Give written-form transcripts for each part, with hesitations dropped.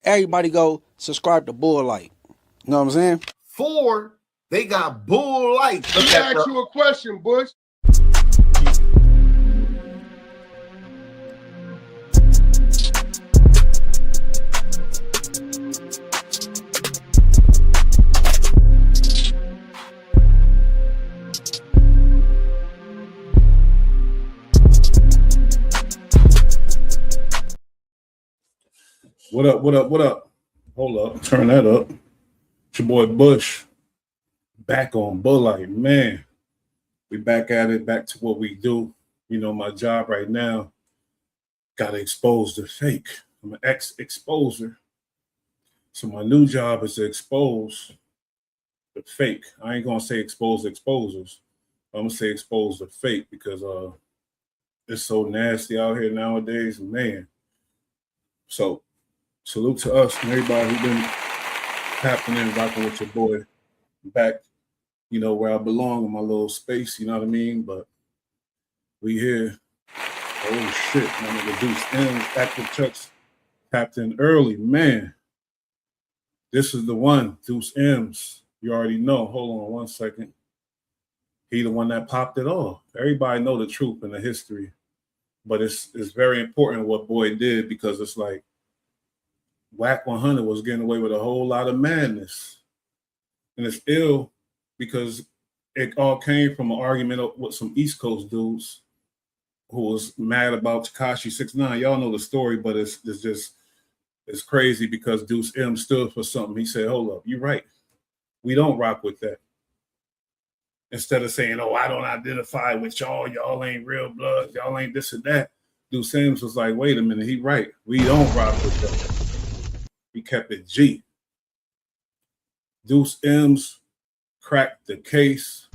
Everybody go subscribe to Bull Light. You know what I'm saying? 4, they got Bull Light. Let me ask you a question, Bush. What up, what up, what up? Hold up, turn that up. It's your boy Bush. Back on Bull Light, man. We back at it, back to what we do. You know, my job right now, gotta expose the fake. I'm an ex-exposer. So my new job is to expose the fake. I ain't gonna say expose exposers. I'm gonna say expose the fake because it's so nasty out here nowadays, man. So salute to us and everybody who been tapping in, rocking with your boy back, you know, where I belong in my little space, you know what I mean? But we here. Oh shit, my nigga Deuce M's active Chucks tapped in early, man. This is the one, Deuce M's. You already know. Hold on one second. He the one that popped it off. Everybody know the truth and the history, but it's very important what boy did because it's like jail.100 was getting away with a whole lot of madness. And it's ill because it all came from an argument with some East Coast dudes who was mad about Tekashi 6ix9ine. Y'all know the story, but it's crazy because Deuce M stood for something. He said, hold up, you're right. We don't rock with that. Instead of saying, oh, I don't identify with y'all. Y'all ain't real blood. Y'all ain't this and that. Deuce M was like, wait a minute, he right. We don't rock with that. We kept it G. Deuce M's cracked the case,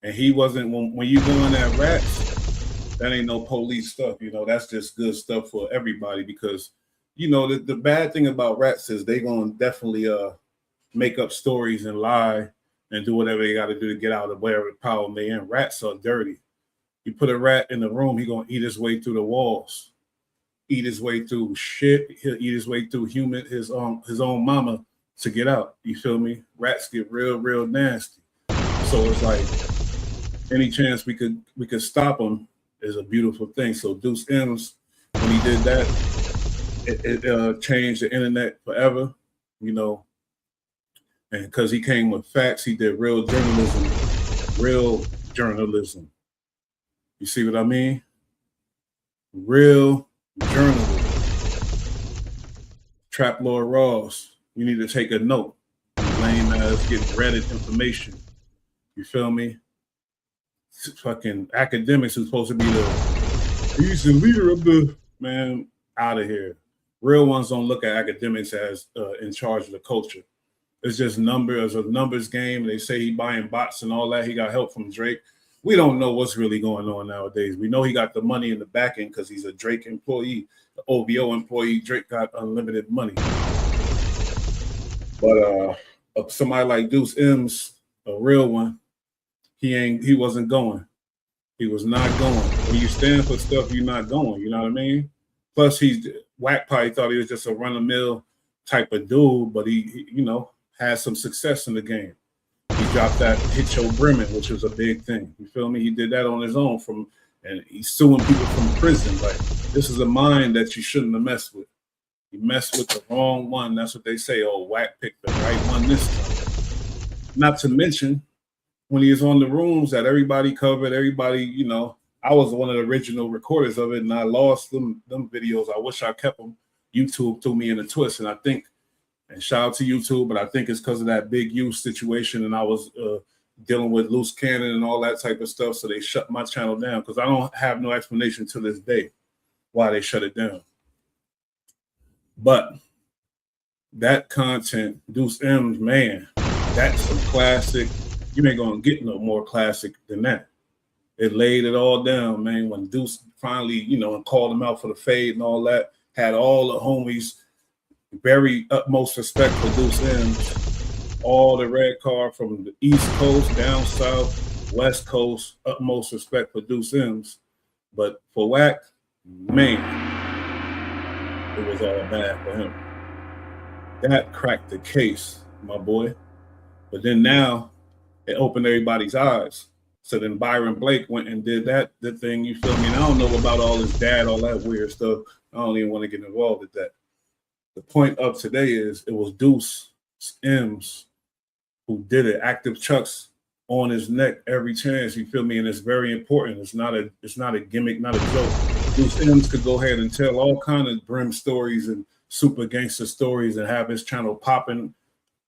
and he wasn't when you going at rats. That ain't no police stuff, you know. That's just good stuff for everybody because, you know, the bad thing about rats is they gonna definitely make up stories and lie and do whatever they got to do to get out of whatever problem they in. Rats are dirty. You put a rat in the room, he gonna eat his way through the walls. Eat his way through shit. He'll eat his way through his own mama to get out. You feel me? Rats get real nasty. So it's like any chance we could stop them is a beautiful thing. So Deuce M's, when he did that, it changed the internet forever, you know. And because he came with facts, he did real journalism. Real journalism. You see what I mean? Real journalism. Trap Lord Ross, you need to take a note. Lame ass getting Reddit information. You feel me? Fucking academics who's supposed to be he's the leader of the man out of here. Real ones don't look at academics as in charge of the culture. It's just a numbers game. They say he buying bots and all that. He got help from Drake. We don't know what's really going on nowadays. We know he got the money in the back end because he's a Drake employee, the OVO employee. Drake got unlimited money. But somebody like Deuce M's, a real one, he wasn't going. He was not going. When you stand for stuff, you're not going. You know what I mean? Plus, Wack probably thought he was just a run-of-the-mill type of dude, but he you know, had some success in the game. He dropped that Hit Your Bremen, which was a big thing. You feel me? He did that on his own and he's suing people from prison. Like, this is a mind that you shouldn't have messed with. You messed with the wrong one. That's what they say. Oh, Wack picked the right one this time. Not to mention, when he was on the rooms that everybody covered, everybody, you know, I was one of the original recorders of it, and I lost them videos. I wish I kept them. YouTube threw me in a twist, and I think, and shout out to YouTube, but I think it's because of that Big U situation, and I was dealing with loose cannon and all that type of stuff, so they shut my channel down because I don't have no explanation to this day why they shut it down. But that content, Deuce M's, man, that's some classic. You ain't gonna get no more classic than that. It laid it all down, man. When Deuce finally, you know, and called him out for the fade and all that, had all the homies very utmost respect for Deuce M's. All the red card from the East Coast, down south, West Coast, utmost respect for Deuce M's. But for Wack, man, it was all bad for him. That cracked the case, my boy. But then now it opened everybody's eyes. So then Byron Blake went and did the thing, you feel me? And I don't know about all his dad, all that weird stuff. I don't even want to get involved with that. The point of today is it was Deuce M's who did it. Active Chuck's on his neck every chance, you feel me? And it's very important. It's not a gimmick, not a joke. Deuce M's could go ahead and tell all kind of brim stories and super gangster stories and have his channel popping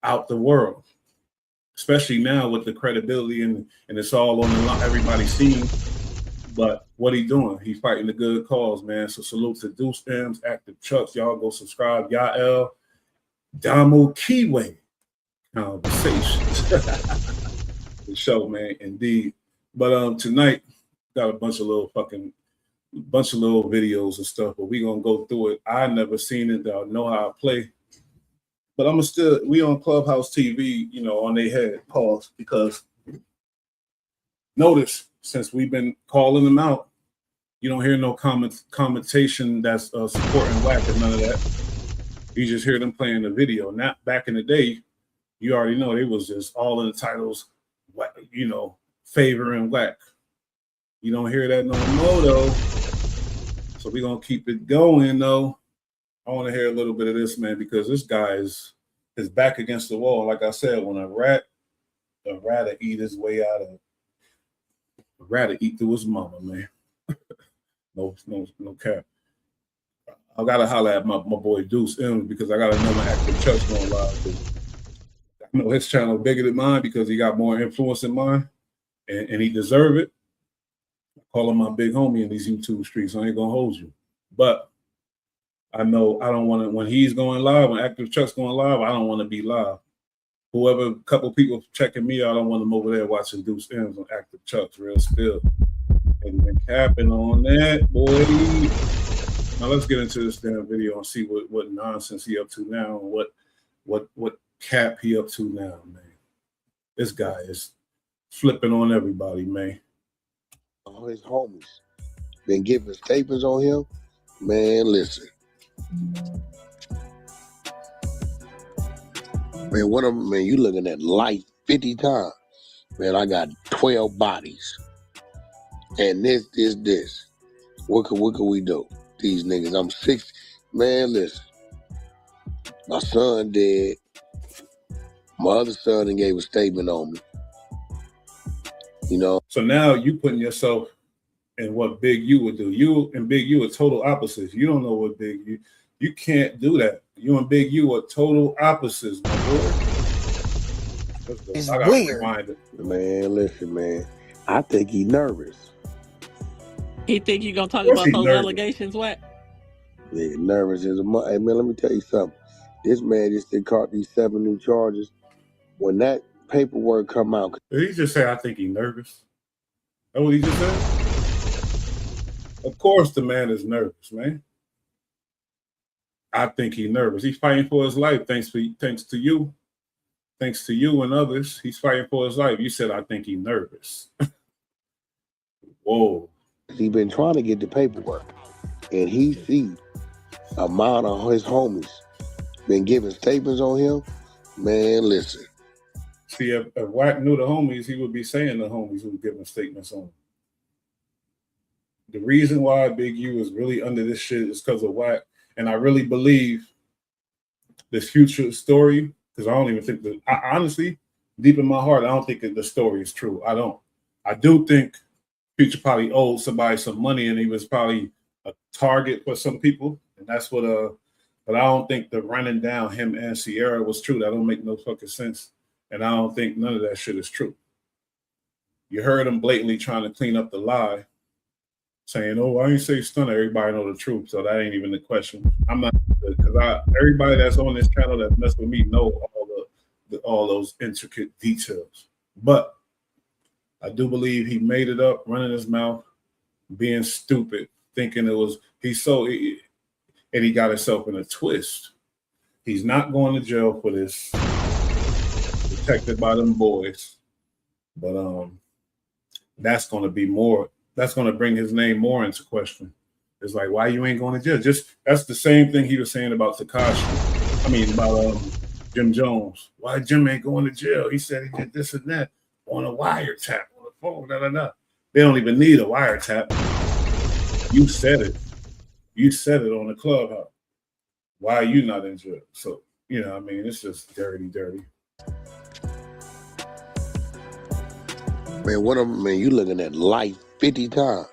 out the world. Especially now with the credibility and it's all on the line, everybody's seeing. But what he doing? He's fighting the good cause, man. So salute to Deuce M's, Active Chucks. Y'all go subscribe. Yael, Damo Kiwe conversations. The show, man, indeed. But tonight got a bunch of little videos and stuff. But we gonna go through it. I never seen it. I know how I play. But we on Clubhouse TV, on their head, pause, because notice since we've been calling them out, you don't hear no commentation that's supporting Whack and none of that. You just hear them playing the video. Not back in the day, you already know they was just all in the titles, favoring Whack. You don't hear that no more though. So we're gonna keep it going though. I want to hear a little bit of this, man, because this guy is back against the wall. Like I said, when a rat eat his way out of a rat eat through his mama, man. no cap. I gotta holler at my boy Deuce M because I gotta know my Active Chuck's going live. I know his channel bigger than mine because he got more influence than mine, and he deserve it. I call him my big homie in these YouTube streets. So I ain't gonna hold you, but I know I don't want to, when he's going live, when Active Chuck's going live, I don't want to be live. Whoever, a couple people checking me out, I don't want them over there watching Deuce M's on Active Chuck's, real spill. And been capping on that, boy. Now let's get into this damn video and see what nonsense he up to now and what cap he up to now, man. This guy is flipping on everybody, man. All his homies been giving statements on him. Man, listen. Man, you looking at life 50 times. Man, I got 12 bodies. And this. What can we do? These niggas, I'm 6. Man, listen. My son dead. My other son and gave a statement on me. So now you putting yourself in what Big U would do. You and Big U are total opposites. You don't know what Big U. You can't do that. You and Big U are total opposites, my boy. It's weird. Man, listen, man. I think he nervous. He think you gonna talk about those allegations, what? Yeah, nervous as a mother. Hey, man, let me tell you something. This man just caught these 7 new charges. When that paperwork come out. Did he just say, I think he's nervous? That's what he just said? Of course the man is nervous, man. I think he's nervous. He's fighting for his life. Thanks to you. Thanks to you and others. He's fighting for his life. You said, I think he's nervous. Whoa. He been trying to get the paperwork. And he see amount of his homies been giving statements on him. Man, listen. See, if Wack knew the homies, he would be saying the homies who were giving statements on him. The reason why Big U is really under this shit is because of Wack. And I really believe this future story, because I don't even think that, honestly, deep in my heart, I don't think that the story is true. I don't. I do think Future probably owed somebody some money and he was probably a target for some people. And that's what, but I don't think the running down him and Sierra was true. That don't make no fucking sense. And I don't think none of that shit is true. You heard him blatantly trying to clean up the lie, saying, oh, I ain't say stunner. Everybody know the truth. So that ain't even the question. I'm not, because everybody that's on this channel that mess with me know all those intricate details. But I do believe he made it up, running his mouth, being stupid, thinking it was, and he got himself in a twist. He's not going to jail for this. Protected by them boys. But that's going to be more, that's going to bring his name more into question. It's like, why you ain't going to jail? Just that's the same thing he was saying about Tekashi. about Jim Jones. Why Jim ain't going to jail? He said he did this and that on a wiretap on the phone. They don't even need a wiretap. You said it. You said it on the Clubhouse. Why are you not in jail? So, it's just dirty. Man, you looking at life 50 times.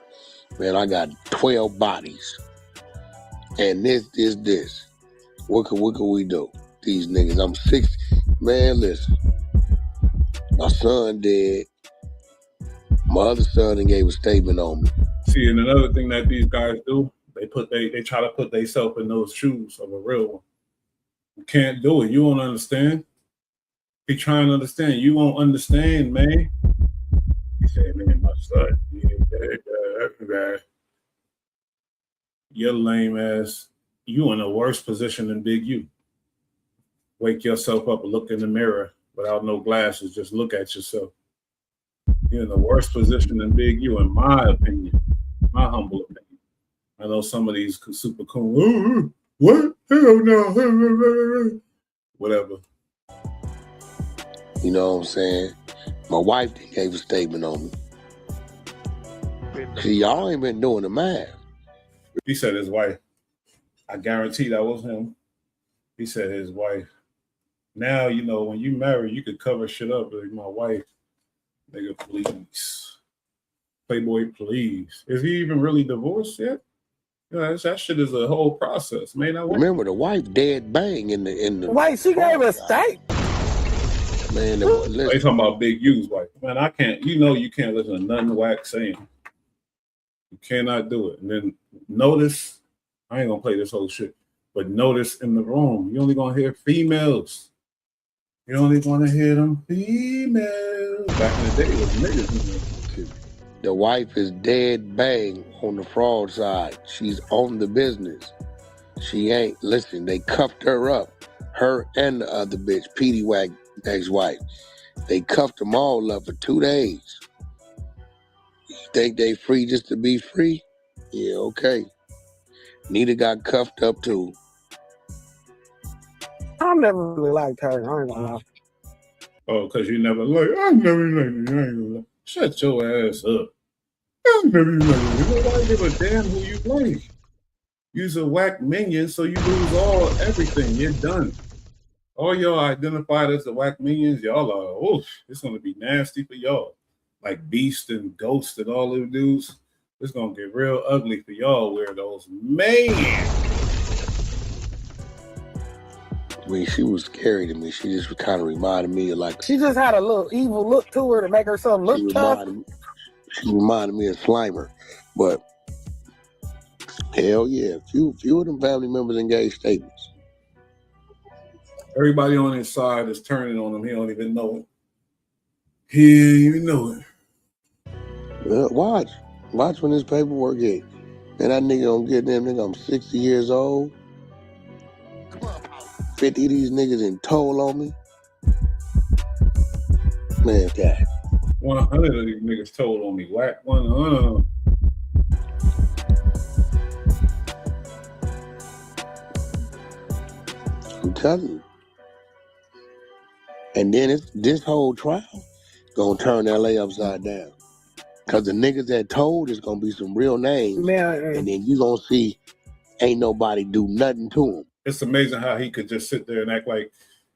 Man, I got 12 bodies. And this. What can we do? These niggas, I'm 60. Man, listen. My son dead. My other son gave a statement on me. See, and another thing that these guys do, they try to put themselves in those shoes of a real one. You can't do it. You won't understand. He trying to understand. You won't understand, man. He said, man, my son, your lame ass, you in a worse position than Big U. Wake yourself up and look in the mirror without no glasses. Just look at yourself. You're in the worst position than Big U, in my opinion, my humble opinion. I know some of these super cool, what? Hell no. Whatever. You know what I'm saying? My wife gave a statement on me. See, y'all ain't been doing the math. He said his wife. I guarantee that was him. He said his wife. Now, when you marry, you could cover shit up like my wife. Nigga, please. Playboy, please. Is he even really divorced yet? That shit is a whole process, man. Remember, the wife dead bang in the. Wait, she gave a state. Man, they talking about Big U's wife. Man, I can't. You can't listen to nothing Wack saying. You cannot do it. And then notice, I ain't gonna play this whole shit, but notice in the room, you only gonna hear females. You only gonna hear them females. Back in the day, it was niggas. The wife is dead bang on the fraud side. She's on the business. She ain't. Listen, they cuffed her up. Her and the other bitch, Petey Wack, ex-wife. They cuffed them all up for 2 days. You think they free just to be free? Yeah, okay. Nita got cuffed up too. I never really liked her. I ain't gonna lie. Oh, because you never like, I never liked you. I ain't gonna lie. Shut your ass up. I never liked you. Nobody give a damn who you like. You's a whack minion, so you lose everything. You're done. All y'all identified as the whack minions, y'all are, it's going to be nasty for y'all. Like Beast and Ghost and all them dudes. It's going to get real ugly for y'all weirdos. Man! I mean, she was scary to me. She just kind of reminded me of like... She just had a little evil look to her to make herself look tough. She reminded me of Slimer. But, hell yeah, few of them family members engaged statements. Everybody on his side is turning on him. He don't even know it. He ain't even know it. Watch when this paperwork hit. And that nigga don't get them. Nigga, I'm 60 years old. 50 of these niggas in toll on me. Man, God. 100 of these niggas told on me. Whack 100. I'm telling you. And then this whole trial gonna turn LA upside down. Cause the niggas that told is gonna be some real names. And then you gonna see ain't nobody do nothing to him. It's amazing how he could just sit there and act like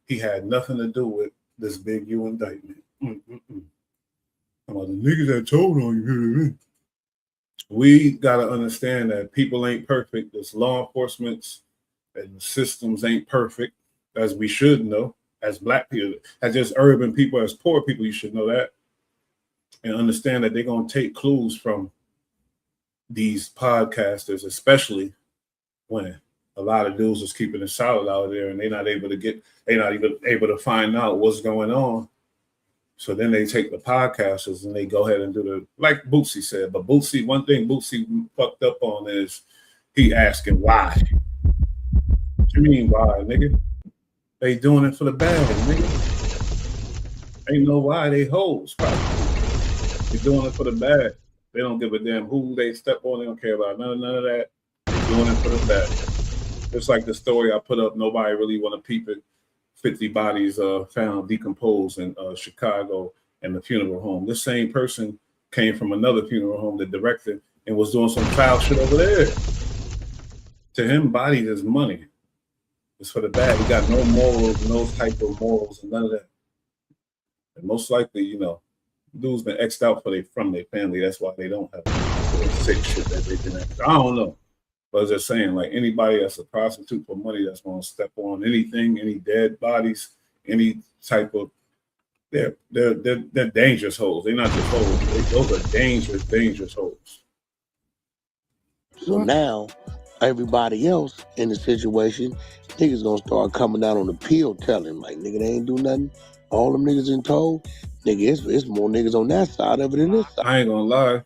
he had nothing to do with this Big U indictment. About the niggas that told on you. We gotta understand that people ain't perfect. This law enforcement and systems ain't perfect, as we should know. As black people, as just urban people, as poor people, you should know that. And understand that they're going to take clues from these podcasters, especially when a lot of dudes is keeping it solid out there and they're not even able to find out what's going on. So then they take the podcasters and they go ahead and do like Bootsy said. But one thing Bootsy fucked up on is he asking why. What you mean why, nigga? They doing it for the bag, nigga. Ain't no why, they hoes, probably. They doing it for the bag. They don't give a damn who they step on. They don't care about none of that. They doing it for the bag. It's like the story I put up. Nobody really want to peep it. 50 bodies found decomposed in Chicago and the funeral home. This same person came from another funeral home, the director, and was doing some foul shit over there. To him, bodies is money. It's for the bad. He got no morals, no type of morals, and none of that. And most likely, you know, dudes been X'd out from their family. That's why they don't have sick shit that they didn't have. I don't know. But I was just saying, like anybody that's a prostitute for money that's going to step on anything, any dead bodies, any type of, they're dangerous hoes. They're not just hoes. Those are dangerous hoes. So now, everybody else in the situation, niggas gonna start coming out on the pill telling, like, nigga, they ain't do nothing. All them niggas in told, nigga, it's more niggas on that side of it than this side. I ain't gonna lie.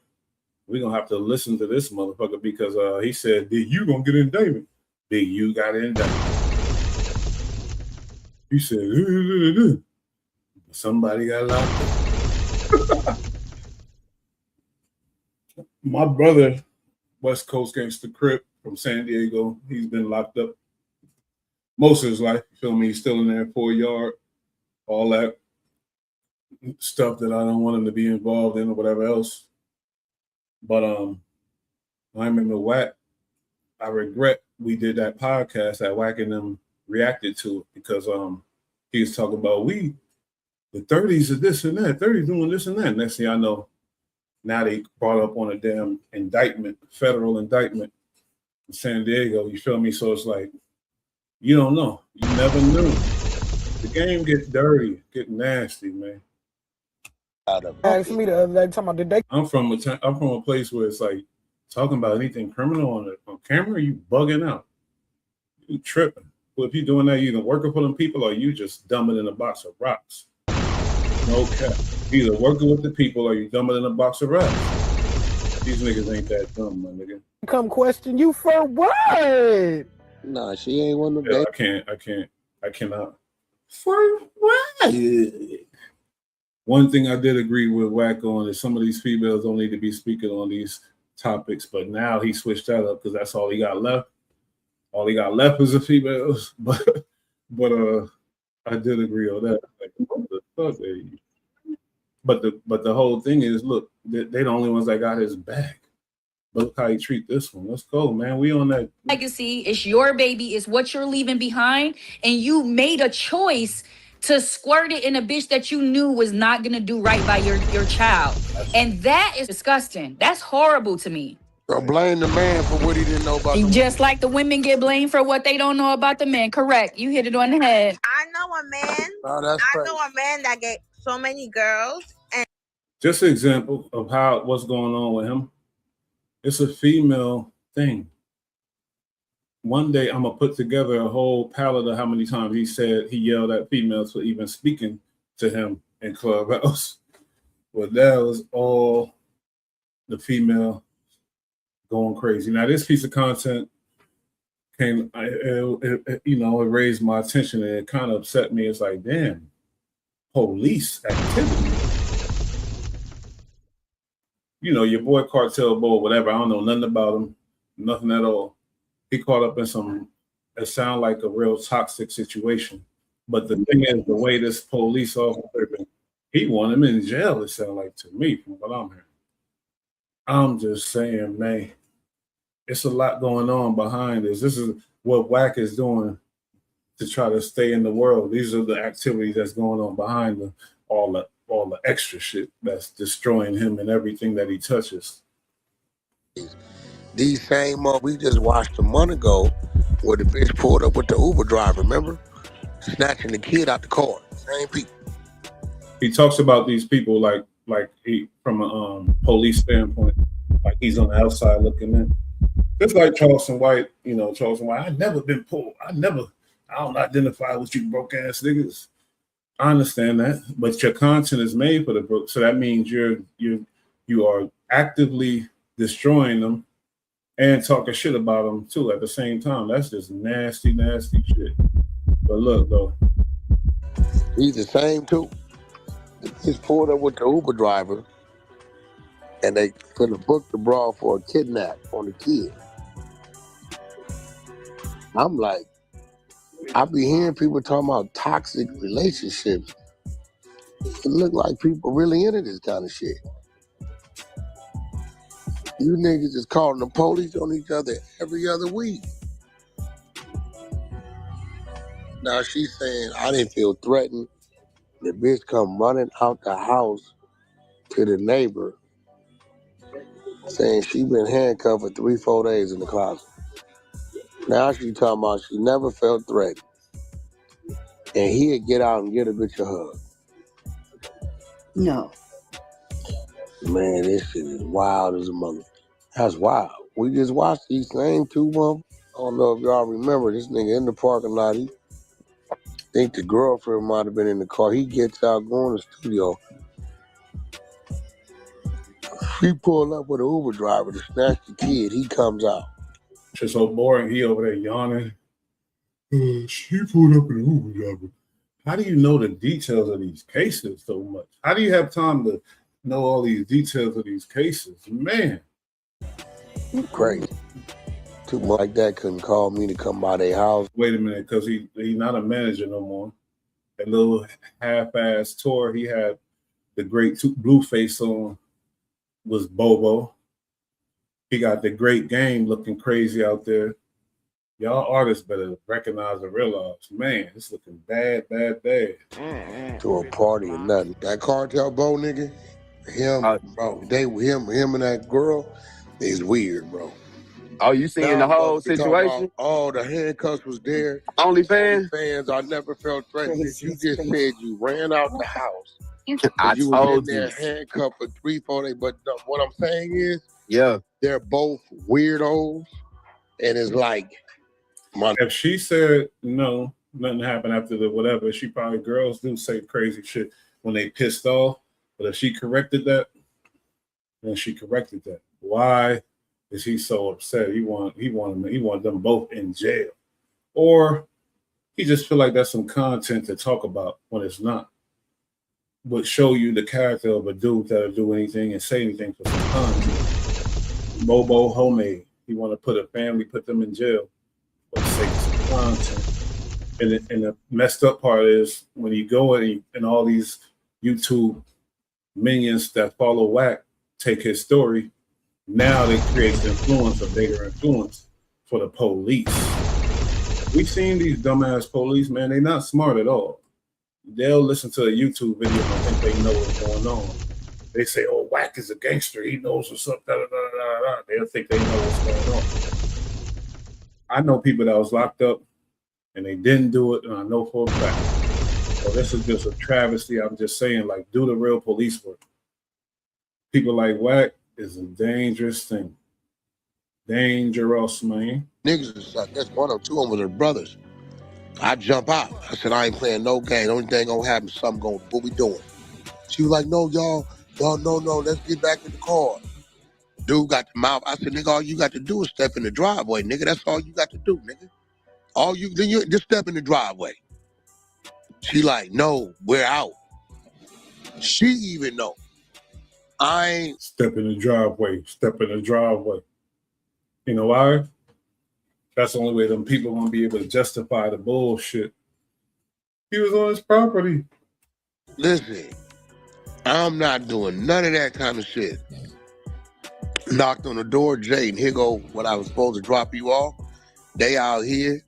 We're gonna have to listen to this motherfucker because he said, Big U gonna get indicted. Big U got indicted. He said, somebody got locked up. My brother, West Coast Gangster Crip from San Diego, he's been locked up most of his life. You feel me? He's still in there 4 yard, all that stuff that I don't want him to be involved in or whatever else. But I remember Wack. I regret we did that podcast that Wack and them reacted to it because he was talking about the 30s are this and that, 30s doing this and that. Next thing I know, now they brought up on a damn indictment, federal indictment in San Diego. You feel me? So it's like, you don't know. You never knew. The game gets dirty, get nasty, man. Asked me the other day, talking about, did they? I'm from a place where it's like talking about anything criminal on camera, you bugging out. You tripping. Well, if you're doing that, you either working for them people or you just dumbing in a box of rocks. No cap. Either working with the people or you dumbing in a box of rocks. These niggas ain't that dumb, my nigga. Come question you for what? Nah, she ain't one of them. I cannot. For what? One thing I did agree with Wack on is some of these females don't need to be speaking on these topics, but now he switched that up because that's all he got left. All he got left is the females, but I did agree on that. Like, what the fuck? But the whole thing is, look, they the only ones that got his back. But look how he treat this one. Let's go, man. We on that. Legacy, it's your baby, it's what you're leaving behind, and you made a choice to squirt it in a bitch that you knew was not gonna do right by your child. And that is disgusting. That's horrible to me. So blame the man for what he didn't know about the Just like the women get blamed for what they don't know about the men. Correct. You hit it on the head. I know a man. I know a man that get so many girls. And just an example of what's going on with him. It's a female thing. One day I'm gonna put together a whole palette of how many times he yelled at females for even speaking to him in Clubhouse. But that was all the female going crazy. Now this piece of content it raised my attention and it kind of upset me. It's like, damn, police activity. You know, your boy Cartel Bo or whatever, I don't know nothing about him, nothing at all. He caught up in it sounded like a real toxic situation. But the thing is, the way this police officer, he want him in jail, it sounded like to me from what I'm hearing. I'm just saying, man, it's a lot going on behind this. This is what Wack is doing to try to stay in the world. These are the activities that's going on behind all the extra shit that's destroying him and everything that he touches. These same we just watched a month ago where the bitch pulled up with the Uber driver, remember? Snatching the kid out the car. Same people. He talks about these people like he from a police standpoint, like he's on the outside looking in. Just like Charleston White, I've never been pulled. I don't identify with you broke ass niggas. I understand that, but your content is made for the broke, so that means you are actively destroying them and talking shit about them too at the same time. That's just nasty, nasty shit. But look though, he's the same too. He's pulled up with the Uber driver, and they finna book the broad for a kidnap on the kid. I'm like, I be hearing people talking about toxic relationships. It look like people really into this kind of shit. You niggas is calling the police on each other every other week. Now she's saying, I didn't feel threatened. The bitch come running out the house to the neighbor saying she been handcuffed for 3-4 days in the closet. Now she talking about she never felt threatened. And he'd get out and get a bitch a hug. No. Man, this shit is wild as a mother. That's wild. We just watched these same two months. I don't know if y'all remember this nigga in the parking lot. He think the girlfriend might have been in the car. He gets out, going to the studio. He pulled up with an Uber driver to snatch the kid. He comes out. Just so boring. He over there yawning. She pulled up in an Uber driver. How do you know the details of these cases so much? How do you have time to know all these details of these cases? Man. Crazy. Too much like that couldn't call me to come by their house. Wait a minute, because he's not a manager no more. That little half-ass tour he had, the great Blueface on, was Bobo. He got the great game looking crazy out there. Y'all artists better recognize and realize, man, it's looking bad. To a party or nothing. That Cartel Bo nigga, him, bro, him and that girl is weird, bro. Oh, you seeing the whole situation? Oh, the handcuffs was there. OnlyFans? I never felt threatened. You just said you ran out the house. I you told was in there you. handcuffed for 3-4 days. But what I'm saying is, yeah, they're both weirdos, and it's like, if she said no, nothing happened after the whatever, she probably, girls do say crazy shit when they pissed off. But if she corrected that, then she corrected that. Why is he so upset? He want them both in jail, or he just feel like that's some content to talk about when it's not. Would show you the character of a dude that'll do anything and say anything for some content. Bobo homemade. He want to put them in jail for the sake of some content. And the messed up part is when you go and all these YouTube minions that follow Whack take his story, now they create influence, a bigger influence for the police. We've seen these dumbass police, man, they're not smart at all. They'll listen to a YouTube video and think they know what's going on. They say, oh, Whack is a gangster. He knows what's up. They'll think they know what's going on. I know people that was locked up and they didn't do it, and I know for a fact. So this is just a travesty. I'm just saying, like, do the real police work. People like Whack is a dangerous thing. Dangerous, man. Niggas, that's one or two of them was their brothers. I jump out. I said, I ain't playing no game. Only thing gonna happen, what we doing? She was like, no, y'all, no, let's get back in the car. Dude got the mouth. I said, nigga, all you got to do is step in the driveway, nigga. That's all you got to do, nigga. Then you just step in the driveway. She like, no, we're out. She even know. I ain't step in the driveway. You know why? That's the only way them people won't be able to justify the bullshit. He was on his property. Listen, I'm not doing none of that kind of shit. Knocked on the door, Jaden, here go when I was supposed to drop you off. They out here.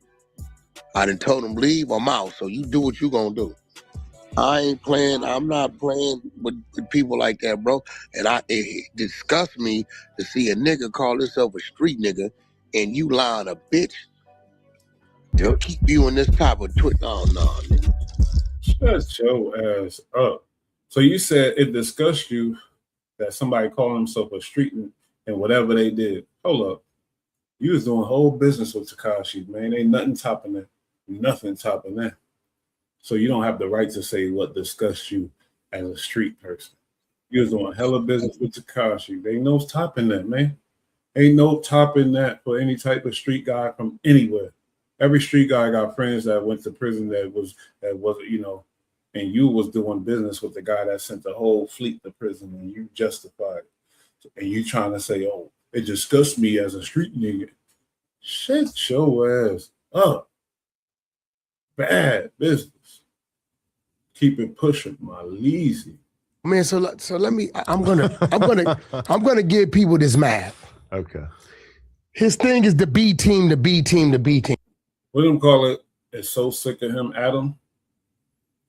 I done told them leave, I'm out. So you do what you gonna do. I'm not playing with people like that, bro. And it disgusts me to see a nigga call himself a street nigga and you lying a bitch to keep you in this type of twit. Oh, no, nigga. Shut your ass up. So you said it disgusts you that somebody called himself a street and whatever they did. Hold up. You was doing whole business with Tekashi, man. Ain't nothing topping that. Nothing topping that. So you don't have the right to say what disgusts you as a street person. You was doing hella business with Tekashi. There ain't no topping that, man. Ain't no topping that for any type of street guy from anywhere. Every street guy got friends that went to prison that was and you was doing business with the guy that sent the whole fleet to prison and you justified it. And you trying to say, oh, it disgusts me as a street nigga. Shut your ass up. Bad business. Keep it pushing, my leasy. Man, so let me. I'm gonna give people this math. Okay. His thing is the B team, the B team, the B team. What do you call it? It's so sick of him, Adam.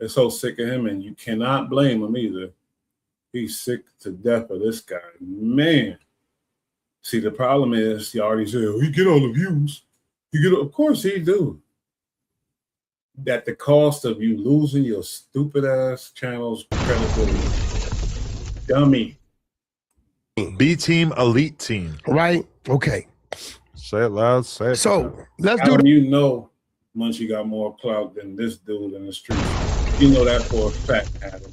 It's so sick of him, and you cannot blame him either. He's sick to death of this guy. Man. See, the problem is, you already said, oh, he get all the views. Of course he do. At the cost of you losing your stupid ass channel's credibility. Dummy. B team, elite team. Right? Okay. Say it loud, say it. So let's Adam, do you know Munchie got more clout than this dude in the street. You know that for a fact, Adam.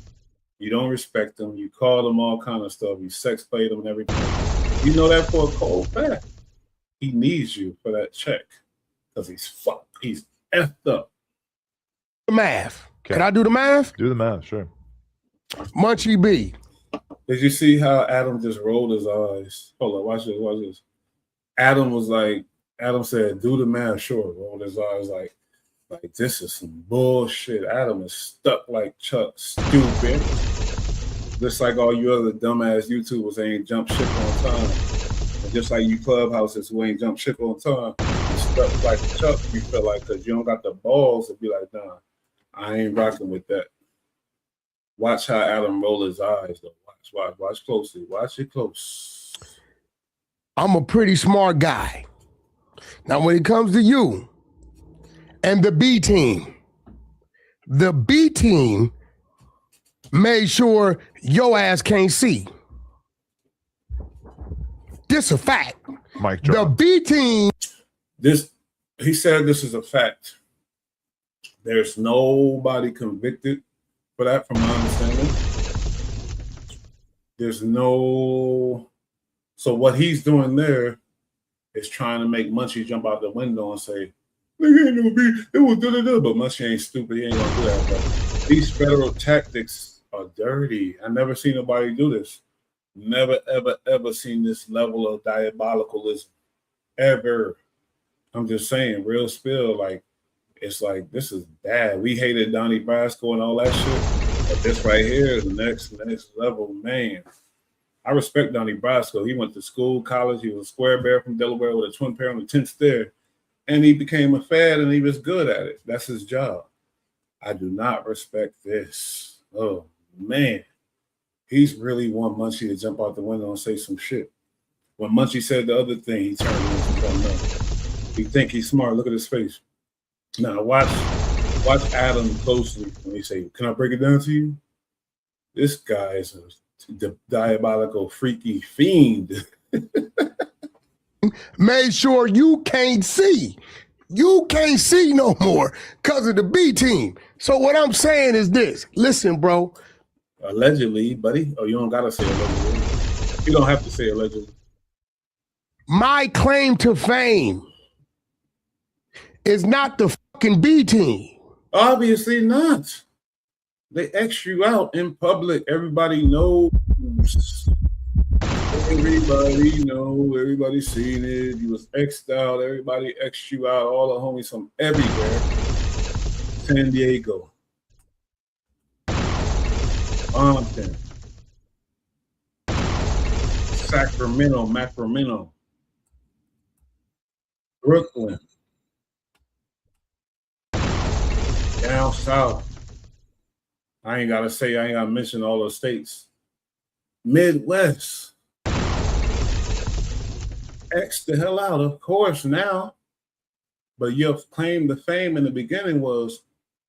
You don't respect him. You call him all kind of stuff. You sex played him and everything. You know that for a cold fact. He needs you for that check because he's fucked. He's effed up. the math. Okay. Can I do the math? Do the math, sure. Munchie B. Did you see how Adam just rolled his eyes? Hold on, watch this. Adam said, do the math, sure. Rolled his eyes like this is some bullshit. Adam is stuck like Chuck, stupid. Just like all you other dumbass YouTubers ain't jump ship on time. And just like you Clubhouses who ain't jump ship on time. You stuck like Chuck, you feel like, because you don't got the balls to be like, nah, I ain't rocking with that. Watch how Adam roll his eyes, though. Watch closely. Watch it close. I'm a pretty smart guy. Now, when it comes to you and the B team made sure your ass can't see. This a fact. Mike drop. The B team. He said this is a fact. There's nobody convicted for that, from my understanding. So what he's doing there is trying to make Munchie jump out the window and say, nigga ain't gonna be, it was da-da-da, but Munchie ain't stupid, he ain't gonna do that. But these federal tactics are dirty. I never seen nobody do this. Never, ever, ever seen this level of diabolicalism, ever. I'm just saying, real spill, like, it's like, this is bad. We hated Donnie Brasco and all that shit, but this right here is the next level, man. I respect Donnie Brasco. He went to school, college. He was a square bear from Delaware with a twin pair on the 10th stair, and he became a fad, and he was good at it. That's his job. I do not respect this. Oh, man. He's really want Munchie to jump out the window and say some shit. When Munchie said the other thing, he turned around and said, no. He think he's smart. Look at his face. Now, watch Adam closely when he say, can I break it down to you? This guy is a diabolical, freaky fiend. Made sure you can't see. You can't see no more because of the B team. So what I'm saying is this. Listen, bro. Allegedly, buddy. Oh, you don't got to say allegedly. You don't have to say allegedly. My claim to fame is not the fucking B team. Obviously not. They X you out in public. Everybody knows. Everybody know. Everybody seen it. You was X'd out. Everybody X'd you out. All the homies from everywhere. San Diego. Compton. Sacramento. Brooklyn. Down south. I ain't got to mention all the states. Midwest. X the hell out, of course, now. But your claim to fame in the beginning was,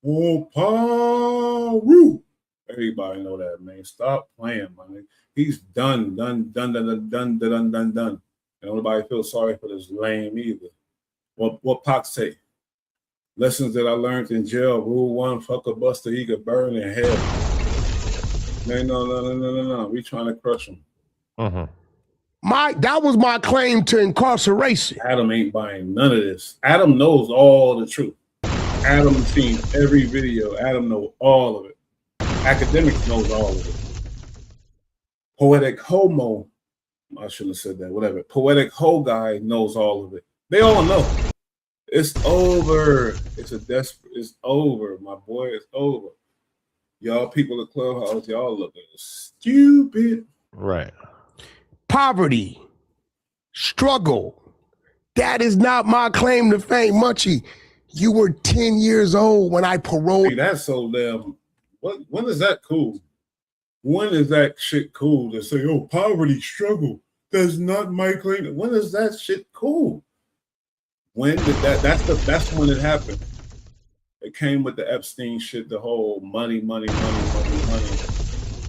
oh, Paru. Everybody know that, man. Stop playing, man. He's done. And nobody feels sorry for this lame either. What Pac say? Lessons that I learned in jail. Rule 1, fuck a buster, he could burn in hell. Man, no. We trying to crush him. That was my claim to incarceration. Adam ain't buying none of this. Adam knows all the truth. Adam seen every video. Adam knows all of it. Academics knows all of it. Poetic homo, I shouldn't have said that, whatever. Poetic ho guy knows all of it. They all know. It's over. It's over, my boy. It's over. Y'all people at Clubhouse, y'all looking stupid. Right. Poverty, struggle. That is not my claim to fame, Munchie. You were 10 years old when I paroled. Hey, that's so damn. When is that cool? When is that shit cool to say, oh, poverty, struggle? That's not my claim. When is that shit cool? When did that? That's when it happened. It came with the Epstein shit, the whole money. And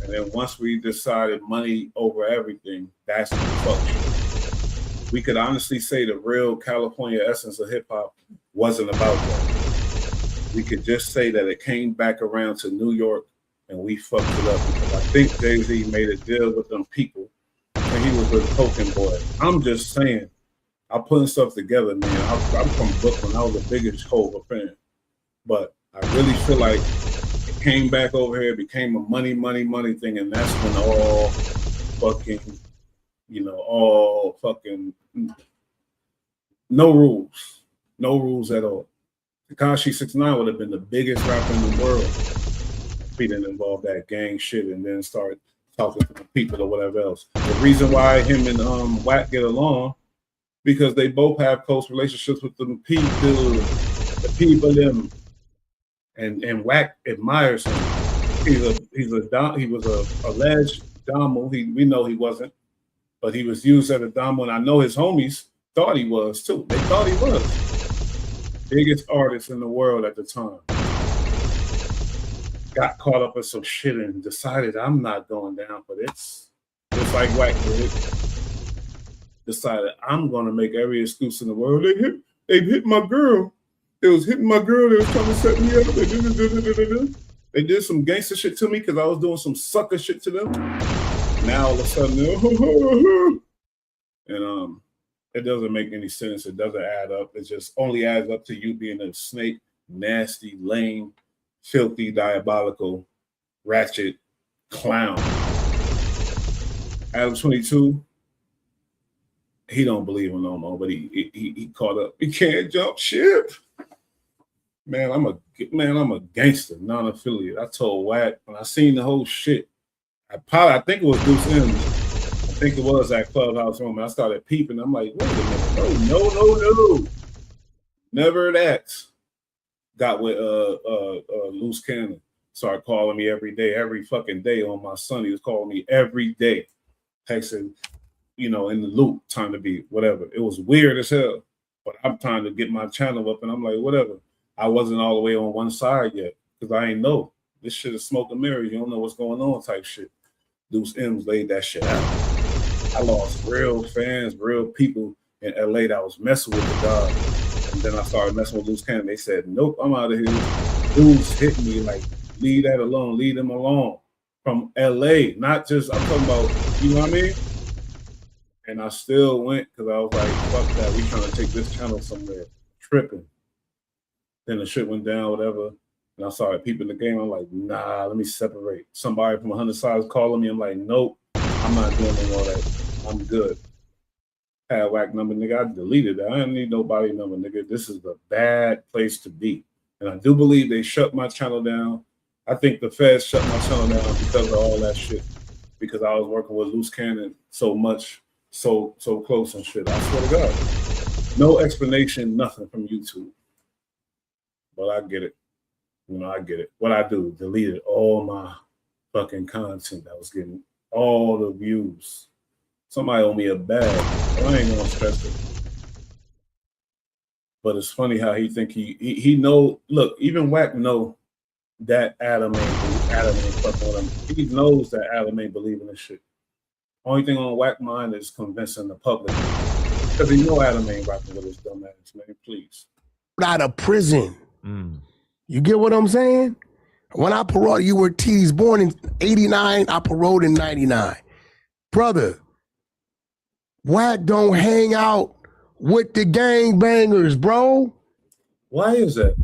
then once we decided money over everything, that's the fuck. We could honestly say the real California essence of hip hop wasn't about that. We could just say that it came back around to New York and we fucked it up because I think Jay-Z made a deal with them people and he was a token boy. I'm just saying, I'm putting stuff together, man. I'm from Brooklyn. I was the biggest Hova fan. But I really feel like it came back over here, became a money thing, and that's when all fucking no rules at all. Tekashi 6ix9ine would have been the biggest rapper in the world if he didn't involve that gang shit and then start talking to the people or whatever else. The reason why him and Wack get along, because they both have close relationships with the people them. And Wack admires him. He was a alleged domo. We know he wasn't, but he was used as a domo, and I know his homies thought he was too. They thought he was biggest artist in the world at the time. Got caught up in some shit and decided I'm not going down for this. Just like Wack did. Decided I'm gonna make every excuse in the world. They hit my girl. They was hitting my girl. They was trying to set me up. They did some gangster shit to me because I was doing some sucker shit to them. Now all of a sudden, and it doesn't make any sense. It doesn't add up. It just only adds up to you being a snake, nasty, lame, filthy, diabolical, ratchet clown. Adam 22. He don't believe him no more, but he caught up. He can't jump ship. Man, I'm a gangster, non-affiliate. I told Wack when I seen the whole shit. I think it was Deuce M's. I think it was that Clubhouse room. And I started peeping. I'm like, wait a minute, no. Never that. Got with Loose Cannon. Started calling me every day, every fucking day on my son. He was calling me every day, texting, in the loop, time to be whatever. It was weird as hell, but I'm trying to get my channel up, and I'm like, whatever. I wasn't all the way on one side yet because I ain't know. This shit is smoke and mirrors. You don't know what's going on type shit. Deuce M's laid that shit out. I lost real fans, real people in LA that was messing with the God. And then I started messing with Loose Cannon. They said, nope, I'm out of here. Dudes hit me like, leave that alone, leave them alone. From LA, not just, I'm talking about, you know what I mean? And I still went because I was like, fuck that. We trying to take this channel somewhere. Tripping. Then the shit went down, whatever. And I started peeping the game. I'm like, nah, let me separate. Somebody from 100 sides calling me. I'm like, nope, I'm not doing all that. I'm good. Had Wack number, nigga. I deleted that. I didn't need nobody number, nigga. This is the bad place to be. And I do believe they shut my channel down. I think the feds shut my channel down because of all that shit. Because I was working with Loose Cannon so much, so close and shit. I swear to God. No explanation, nothing from YouTube. But I get it. I get it. What I do, deleted all my fucking content that was getting all the views. Somebody owe me a bag. I ain't gonna stress it. But it's funny how he think he know. Look, even Wack know that Adam ain't fucking with him. He knows that Adam ain't believing this shit. Only thing on Wack mind is convincing the public. Because he know Adam ain't rocking with his dumb ass, man. Please. Out of prison. You get what I'm saying? When I paroled, you were T's born in 89, I paroled in 99. Brother, Wack don't hang out with the gangbangers, bro. Why is that?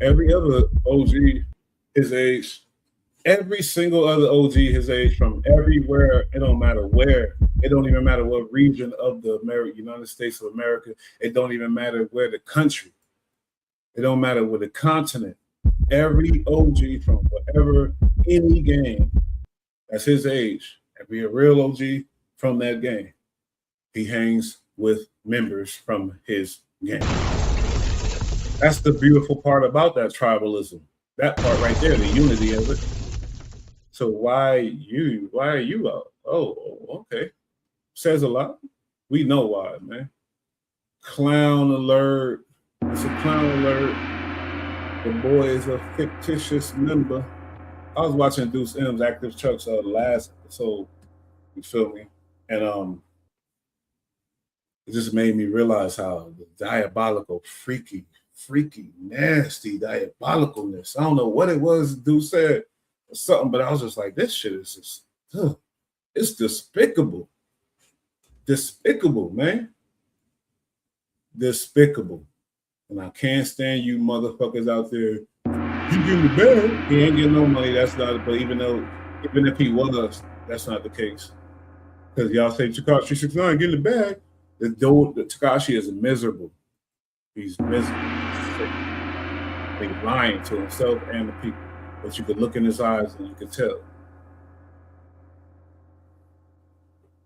Every other OG his age, every single other OG his age from everywhere, it don't matter where, It don't even matter what region of the United States of America. It don't even matter where the country. It don't matter where the continent. Every OG from whatever any game that's his age, and be a real OG from that game, he hangs with members from his game. That's the beautiful part about that tribalism. That part right there, the unity of it. So why are you out? Oh, okay. Says a lot. We know why, man. Clown alert. It's a clown alert. The boy is a fictitious member. I was watching Deuce M's Active Chuck's last episode. You feel me? And it just made me realize how the diabolical, freaky, nasty diabolicalness. I don't know what it was Deuce said or something, but I was just like, this shit is just, it's despicable. Despicable, man. Despicable. And I can't stand you motherfuckers out there. You give the bag. He ain't getting no money. That's not, but even if he was, that's not the case. Because y'all say Tekashi 6ix9ine getting the bag. The Tekashi is miserable. He's miserable. He's lying to himself and the people. But you could look in his eyes and you could tell.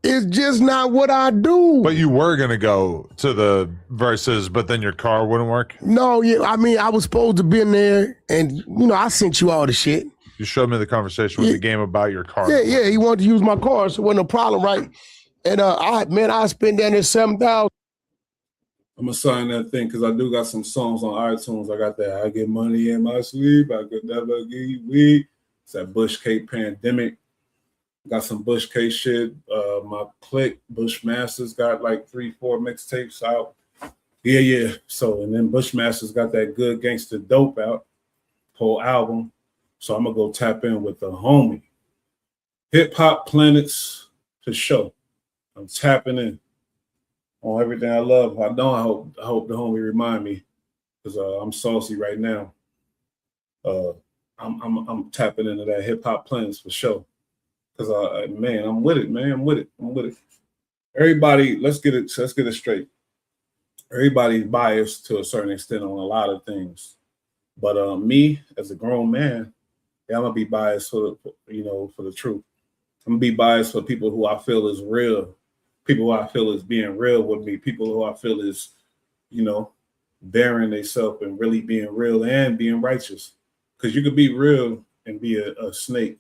It's just not what I do. But you were going to go to the verses, but then your car wouldn't work? No, yeah. I mean, I was supposed to be in there, and, I sent you all the shit. You showed me the conversation with the game about your car. Yeah, he wanted to use my car, so it wasn't a problem, right? And, I spent down there $7,000. I'm going to sign that thing because I do got some songs on iTunes. I got that I Get Money in My Sleep. I Could Never Give Weed. It's that Bush Cake Pandemic. Got some Bush K shit. My clique, Bushmasters, got like 3-4 mixtapes out. Yeah. So, and then Bushmasters got that Good Gangsta Dope out, whole album. So I'm gonna go tap in with the homie. Hip Hop Planets to show. I'm tapping in on everything I love. I hope the homie remind me because I'm saucy right now. I'm tapping into that Hip Hop Planets for sure. Because man, I'm with it, man. I'm with it. Everybody, let's get it straight. Everybody's biased to a certain extent on a lot of things. But me, as a grown man, I'm gonna be biased for the truth. I'm gonna be biased for people who I feel is real, people who I feel is being real with me, people who I feel is, bearing themselves and really being real and being righteous. Because you could be real and be a snake.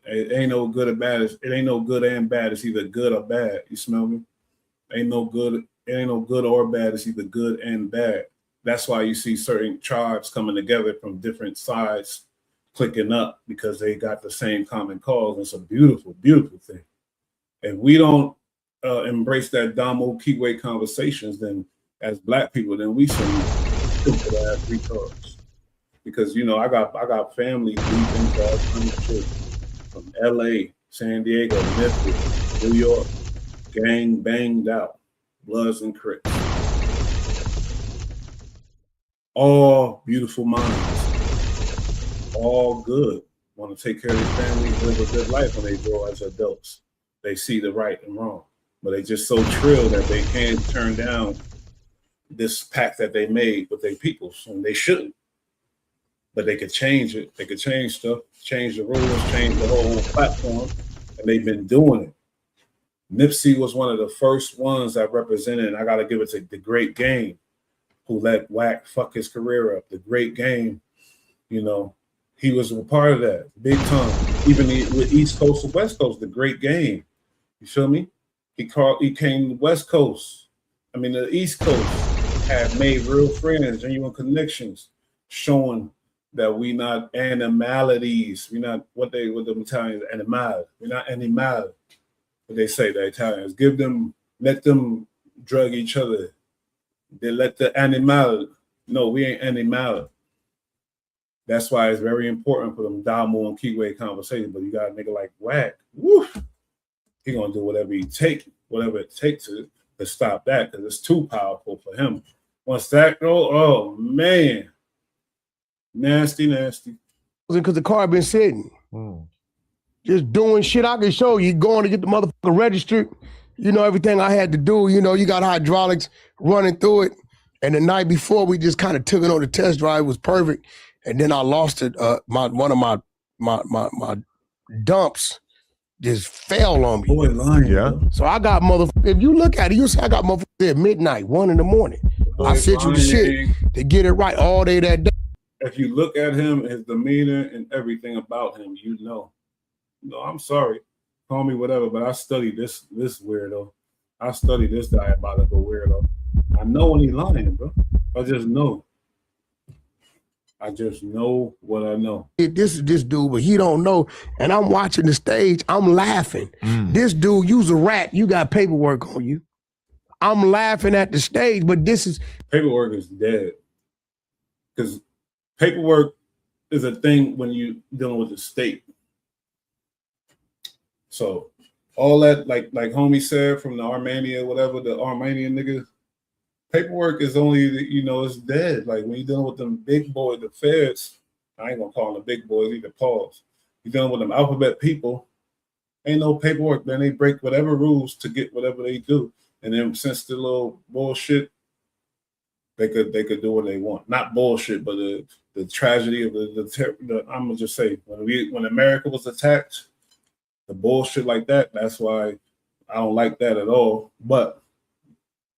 It ain't no good or bad. It ain't no good and bad. It's either good or bad. You smell me? It ain't no good or bad. It's either good and bad. That's why you see certain tribes coming together from different sides, clicking up because they got the same common cause. It's a beautiful, beautiful thing. If we don't embrace that Damo Keyway conversations, then as Black people, then we some stupid ass retards. Because I got family deep into all kinds of shit. From LA, San Diego, Memphis, New York, gang banged out, Bloods and Crips. All beautiful minds, all good, want to take care of their families, live a good life when they grow as adults. They see the right and wrong, but they just so trill that they can't turn down this pact that they made with their peoples, and they shouldn't. But they could change it. They could change stuff, change the rules, change the whole platform, and they've been doing it. Nipsey was one of the first ones that represented, and I got to give it to the Great Game, who let Wack fuck his career up. The Great Game, he was a part of that, big time. Even with East Coast and West Coast, the Great Game. You feel me? He came to West Coast. The East Coast had made real friends, genuine connections, showing that we not animalities. We not what the Italians animal. We're not animal. What they say, the Italians. Let them drug each other. They let the animal. No, we ain't animal. That's why it's very important for them Damo and Keyway conversation. But you got a nigga like Wack. Woo! He gonna do whatever it takes to stop that because it's too powerful for him. Once that go, oh man. Nasty. Because the car been sitting. just doing shit. I can show you, going to get the motherfucker registered. You know, everything I had to do. You know, you got hydraulics running through it. And the night before, we just kind of took it on the test drive. It was perfect. And then I lost it. One of my dumps just fell on me. Boy, lying. Yeah. So I got if you look at it, you'll see I got motherfuckers there at midnight, 1 in the morning. I sent you the shit to get it right all day that day. If you look at him, his demeanor and everything about him, you know. No, I'm sorry. Call me whatever, but I studied this weirdo. I studied this diabolical weirdo. I know when he's lying, bro. I just know. I just know what I know. This is this dude, but he don't know. And I'm watching the stage. I'm laughing. This dude, you's a rat. You got paperwork on you. I'm laughing at the stage, but this is... Paperwork is dead. Because paperwork is a thing when you dealing with the state. So all that, like homie said from the Armenia, whatever, the Armenian niggas, paperwork is only, it's dead. Like when you're dealing with them big boys, the feds, I ain't gonna call them the big boys either, pause. You're dealing with them alphabet people, ain't no paperwork, man. They break whatever rules to get whatever they do. And then since the little bullshit, they could do what they want. Not bullshit, but the tragedy of the I'm gonna just say, when America was attacked, the bullshit like that, that's why I don't like that at all. But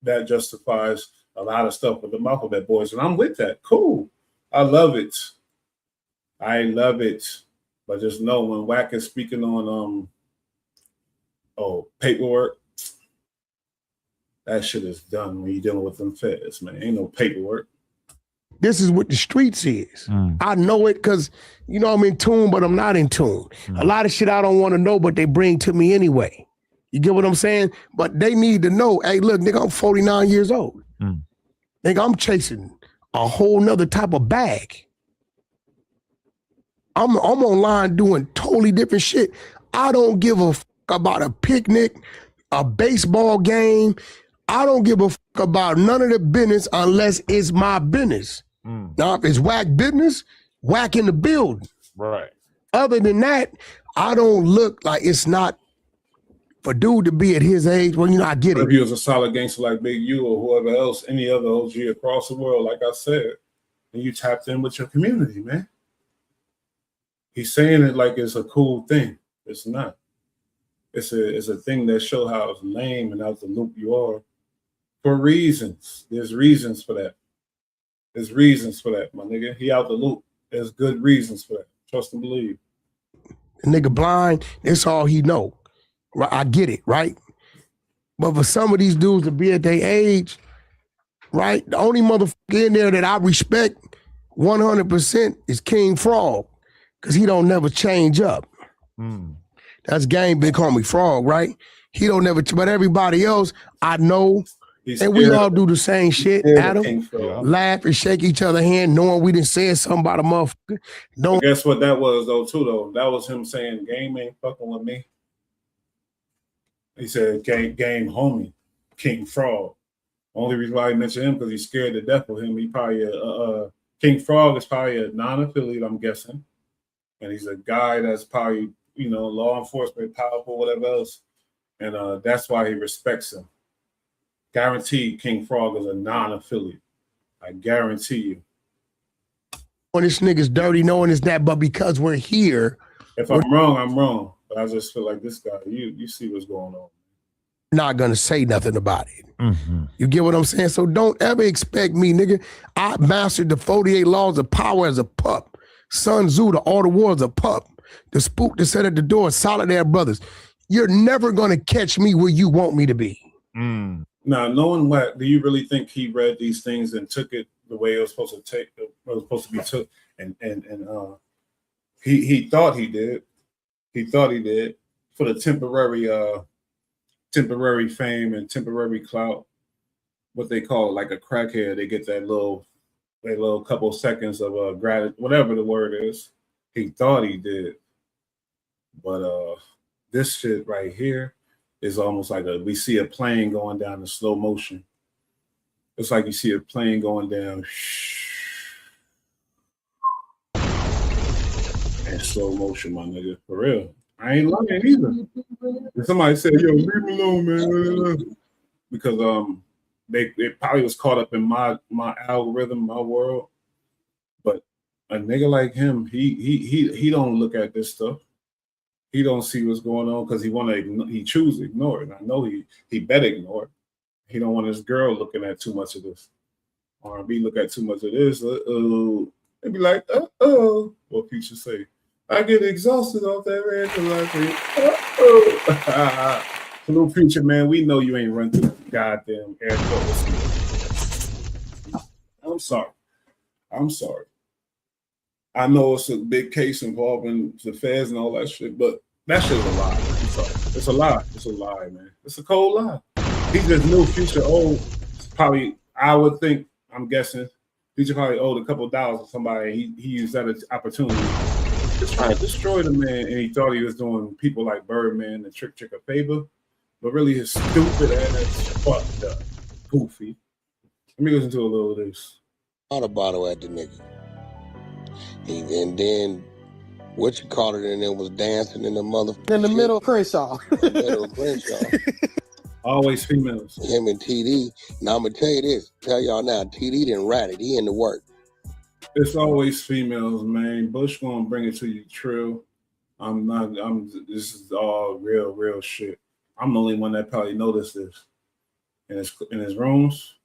that justifies a lot of stuff with the alphabet boys. And I'm with that. Cool. I love it. But just know when Wack is speaking on paperwork, that shit is done when you're dealing with them feds, man. Ain't no paperwork. This is what the streets is. I know it because, I'm in tune, but I'm not in tune. A lot of shit I don't want to know, but they bring to me anyway. You get what I'm saying? But they need to know, hey, look, nigga, I'm 49 years old. Nigga, I'm chasing a whole nother type of bag. I'm online doing totally different shit. I don't give a fuck about a picnic, a baseball game. I don't give a fuck about none of the business unless it's my business. Now, if it's Wack business, Wack in the building. Right. Other than that, I don't look like it's not for dude to be at his age. Well, I get it. If he was a solid gangster like Big U or whoever else, any other OG across the world, like I said, and you tapped in with your community, man. He's saying it like it's a cool thing. It's not. It's a thing that show how lame and out the loop you are for reasons. There's reasons for that. There's reasons for that, my nigga. He out the loop. There's good reasons for that. Trust and believe. The nigga blind, that's all he know. Right? I get it, right? But for some of these dudes to be at their age, right? The only motherfucker in there that I respect 100% is King Frog, because he don't never change up. That's Game Big Homie Frog, right? He don't never, but everybody else, I know, and we all do the same shit, Adam. Laugh and shake each other hand, knowing we done said something about a motherfucker. But guess what that was, though, too, though? That was him saying, Game ain't fucking with me. He said, game homie, King Frog. Only reason why he mentioned him because he's scared to death of him. He probably, King Frog is probably a non-affiliate, I'm guessing. And he's a guy that's probably, law enforcement, powerful, whatever else. And that's why he respects him. Guaranteed King Frog is a non-affiliate. I guarantee you. When this nigga's dirty, knowing it's that, but because we're here. If I'm wrong, I'm wrong. But I just feel like this guy, you see what's going on. Not gonna say nothing about it. You get what I'm saying? So don't ever expect me, nigga. I mastered the 48 laws of power as a pup. Sun Tzu, the Art of War as a pup. The spook that sat at the door, Solidaire Brothers. You're never gonna catch me where you want me to be. Now, knowing what, do you really think he read these things and took it the way it was supposed to take? It was supposed to be took, and he thought he did. He thought he did for the temporary fame and temporary clout. What they call it, like a crackhead, they get that little couple seconds of gratitude, whatever the word is. He thought he did, but this shit right here is almost like we see a plane going down in slow motion. It's like you see a plane going down in slow motion, my nigga, for real. I ain't lying either. If somebody said, "Yo, leave me alone, man," because they probably was caught up in my algorithm, my world. But a nigga like him, he don't look at this stuff. He don't see what's going on because he choose to ignore it. I know he better ignore it. He don't want his girl looking at too much of this. R&B look at too much of this. They be like, what Future say? I get exhausted off that red. Salute Future, man. We know you ain't run through the goddamn airport with me. I'm sorry. I know it's a big case involving the feds and all that shit, but that shit is a lie. I'm sorry. It's a lie. It's a lie, man. It's a cold lie. He just knew Future owed probably, I would think, I'm guessing, Future probably owed a couple of dollars to somebody. He used that as opportunity to try to destroy the man, and he thought he was doing people like Birdman and Trick a favor, but really his stupid ass fucked up, goofy. Let me listen to a little of this. Water bottle at the nigga. And then what you call it, and then was dancing in the motherfucker. In the middle of Crenshaw. Always females. Him and TD. Now I'm gonna tell you this. Tell y'all now, TD didn't rat it. He in the work. It's always females, man. Bush gonna bring it to you, Trill. This is all real shit. I'm the only one that probably noticed this. In his rooms.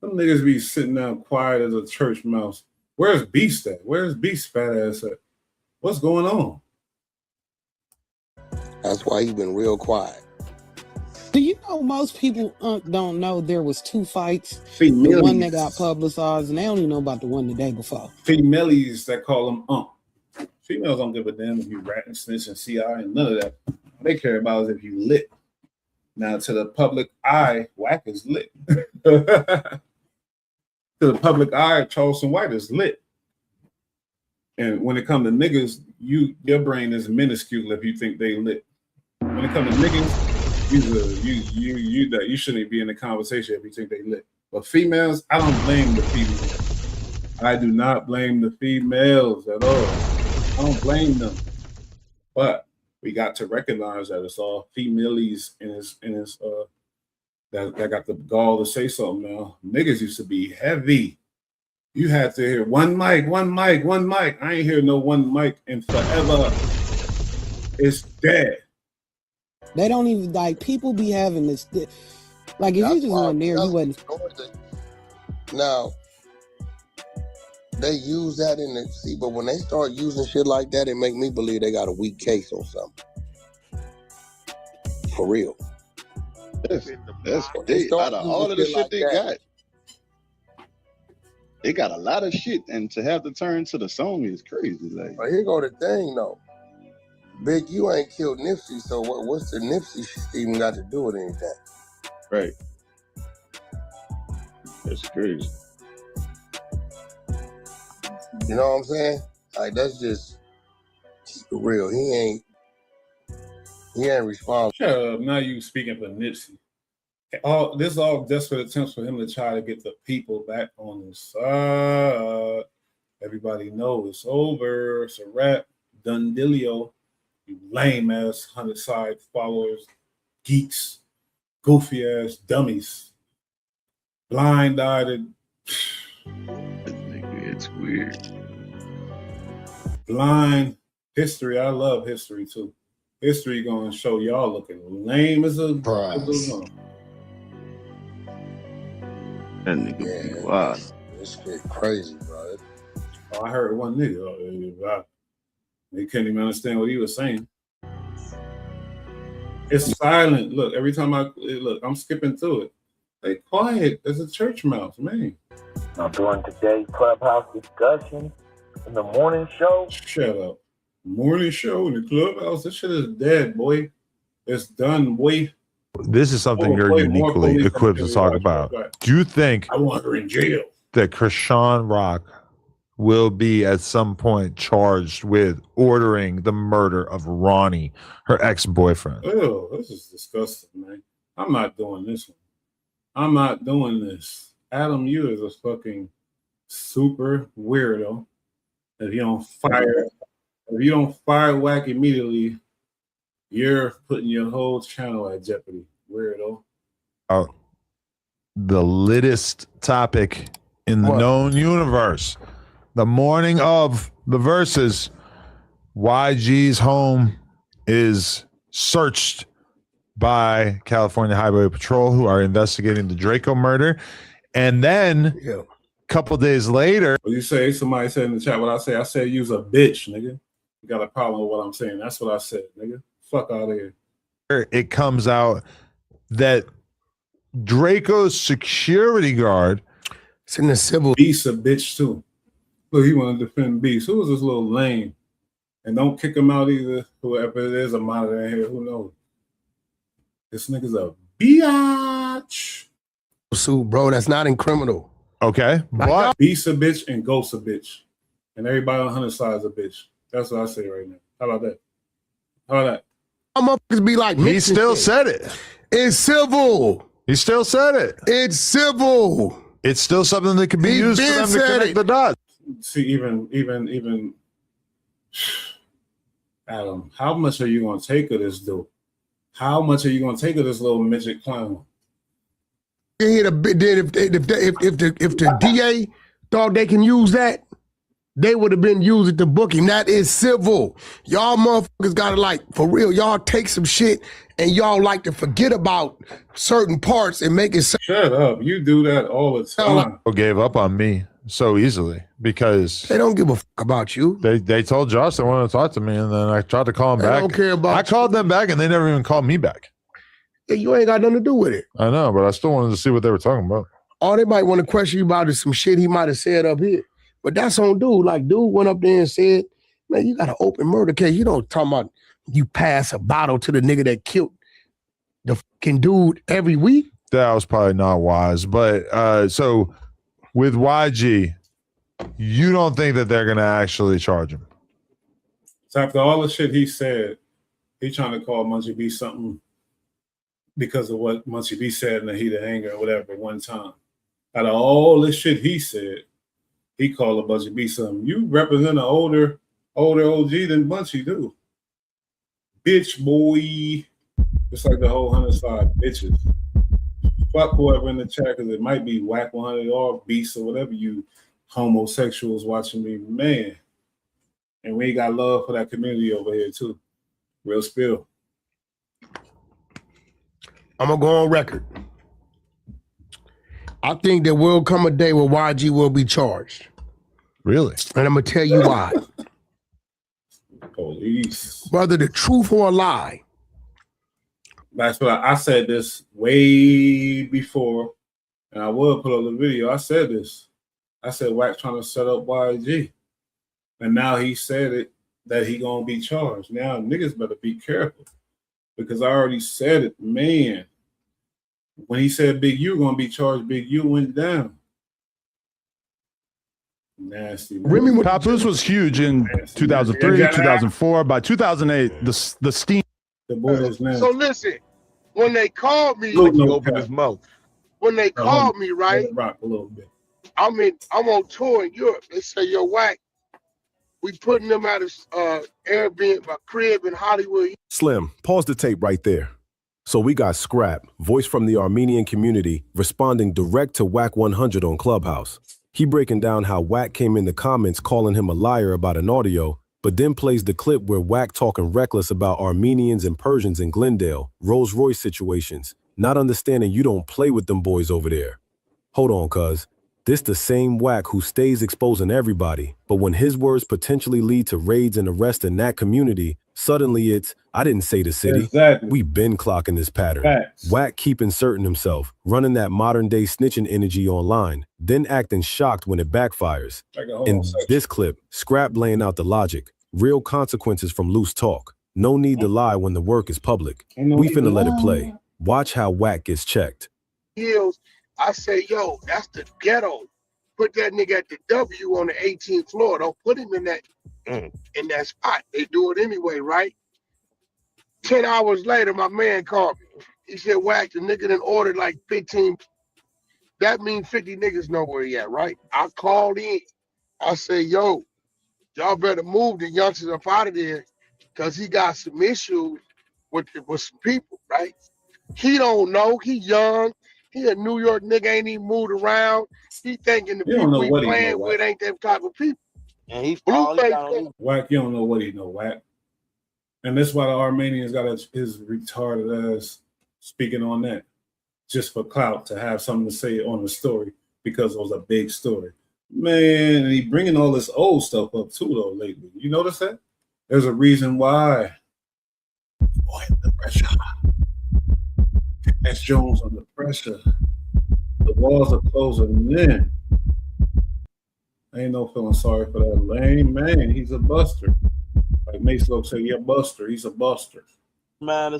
Them niggas be sitting down quiet as a church mouse. Where's Beast at? Where's Beast fat ass at? What's going on? That's why he been real quiet. Do you know most people don't know there was 2 fights? Females. The one that got publicized, and they don't even know about the one the day before. Females that call them Females don't give a damn if you rat and snitch and CI and none of that. All they care about is if you lit. Now to the public eye, Whack is lit. To the public eye, Charleston White is lit. And when it comes to niggas, your brain is minuscule if you think they lit. When it comes to niggas, you shouldn't be in the conversation if you think they lit. But females, I don't blame the females. I do not blame the females at all. I don't blame them. But we got to recognize that it's all females in his that got the gall to say something now. Niggas used to be heavy. You had to hear one mic. I ain't hear no one mic in forever. It's dead. They don't even, like, people be having this. Like, if you just went there, you wouldn't. Now, they use that in the, see, but when they start using shit like that, it make me believe they got a weak case or something. For real. That's out of all of the shit like they got. They got a lot of shit, and to have to turn to the song is crazy. Like, but here go the thing though. Big, you ain't killed Nipsey, so what's the Nipsey shit even got to do with anything? Right. That's crazy. You know what I'm saying? Like, that's just real. He ain't responsible. Shut up. Now you speaking for Nipsey. This is all desperate attempts for him to try to get the people back on his side. Everybody knows it's over. It's a wrap. Done dealio. You lame ass 100 side followers, geeks, goofy ass dummies, blind eyed. It's weird. Blind history. I love history too. History gonna show y'all looking lame as a prize. That nigga be wild. This shit crazy, bro. Oh, I heard one nigga. They couldn't even understand what he was saying. It's silent. Look, every time I'm skipping through it. They quiet as a church mouse, man. Now during today's Clubhouse discussion in the morning show. Shut up. Morning show in the Clubhouse. This shit is dead, boy. It's done, boy. This is something you're uniquely equipped to talk about. Do you think I want her in jail that Krishan Rock will be at some point charged with ordering the murder of Ronnie, her ex-boyfriend? Oh, this is disgusting, man. I'm not doing this one. I'm not doing this. Adam, you is a fucking super weirdo. If you don't fire If you don't fire Wack immediately, you're putting your whole channel at jeopardy. Weirdo. The littest topic in the known universe. The morning of the verses, YG's home is searched by California Highway Patrol, who are investigating the Draco murder. And then a couple days later, what you say? Somebody said in the chat what I say. I said use a bitch, nigga. You got a problem with what I'm saying. That's what I said, nigga. Fuck out of here. It comes out that Draco's security guard, it's in the civil. Beast a bitch too. Look, he want to defend Beast. Who is this little lame? And don't kick him out either. Whoever it is, a monitor in here, who knows? This nigga's a biatch. Suit, bro. That's not in criminal. Okay. But Beast a bitch and Ghost a bitch. And everybody on 100 side is a bitch. That's what I say right now. How about that? How about that? Motherfuckers be like, he still said it. It's civil. He still said it. It's civil. It's still something that can be used for them to connect the dots. See, even Adam, how much are you gonna take of this dude? How much are you gonna take of this little midget clown? If the DA thought they can use that, they would have been using the booking. That is civil. Y'all motherfuckers gotta, like, for real, y'all take some shit and y'all like to forget about certain parts and make it Shut up. You do that all the time. People gave up on me so easily because they don't give a fuck about you. They told Josh they wanted to talk to me, and then I tried to call them back. They don't care about I called them back and they never even called me back. Yeah, you ain't got nothing to do with it. I know, but I still wanted to see what they were talking about. All they might want to question you about is some shit he might have said up here. But that's on dude. Like, dude went up there and said, man, you got an open murder case. You don't talk about you pass a bottle to the nigga that killed the fucking dude every week. That was probably not wise. But so with YG, you don't think that they're going to actually charge him? So after all the shit he said, he trying to call Munchie B something because of what Munchie B said in the heat of anger or whatever one time. Out of all the shit he said, he called a Munchie B something. You represent an older OG than Munchie do. Bitch boy. Just like the whole 100 side bitches. Fuck whoever in the chat, because it might be Whack 100 or Beast or whatever you homosexuals watching me, man. And we got love for that community over here too. Real spill. I'm gonna go on record. I think there will come a day where YG will be charged. Really? And I'm gonna tell you why. Police. Whether the truth or a lie. That's what I said this way before, and I will put up the video. I said this. I said Wack trying to set up YG. And now he said it that he gonna be charged. Now niggas better be careful. Because I already said it, man. When he said Big U gonna be charged, Big U went down. Nasty. Papoose was huge in 2003, 2004. By 2008, the steam. The boy is nasty. So listen, when they called me, Open his mouth. when they called me, right? Rock a little bit. I'm on tour in Europe. They say, yo, Wack, we putting them at a Airbnb, a crib in Hollywood. Slim, pause the tape right there. So we got Scrap, voice from the Armenian community, responding direct to Wack 100 on Clubhouse. He breaking down how Wack came in the comments calling him a liar about an audio, but then plays the clip where Wack talking reckless about Armenians and Persians in Glendale, Rolls Royce situations, not understanding you don't play with them boys over there. Hold on, cuz. This the same Wack who stays exposing everybody, but when his words potentially lead to raids and arrests in that community, suddenly it's, I didn't say the city. Exactly. We been clocking this pattern. Facts. Wack keep inserting himself, running that modern day snitching energy online, then acting shocked when it backfires. Like In this clip, Scrap laying out the logic, real consequences from loose talk. No need to lie when the work is public. We finna let it play. Watch how Wack gets checked. Hills, I say, yo, that's the ghetto. Put that nigga at the W on the 18th floor. Don't put him in that spot. They do it anyway, right? 10 hours later, my man called me. He said, Wack, the nigga done ordered like 15. That means 50 niggas know where he at, right? I called in. I say, yo, Y'all better move the youngsters up out of there because he got some issues with some people, right? He don't know. He young. He a New York nigga, ain't even moved around. He thinking the You don't people know he what he know, playing with ain't them type of people. And he Blueface. Whack, you don't know what he know, Whack. And that's why the Armenians got his retarded ass speaking on that. Just for clout, to have something to say on the story because it was a big story. Man, and he bringing all this old stuff up too, though, lately. You notice that? There's a reason why. Boy, the pressure. S. Jones under pressure. The walls are closing in. Ain't no feeling sorry for that lame man. He's a buster. Like Mace Lowe say, yeah, buster. He's a buster. Man,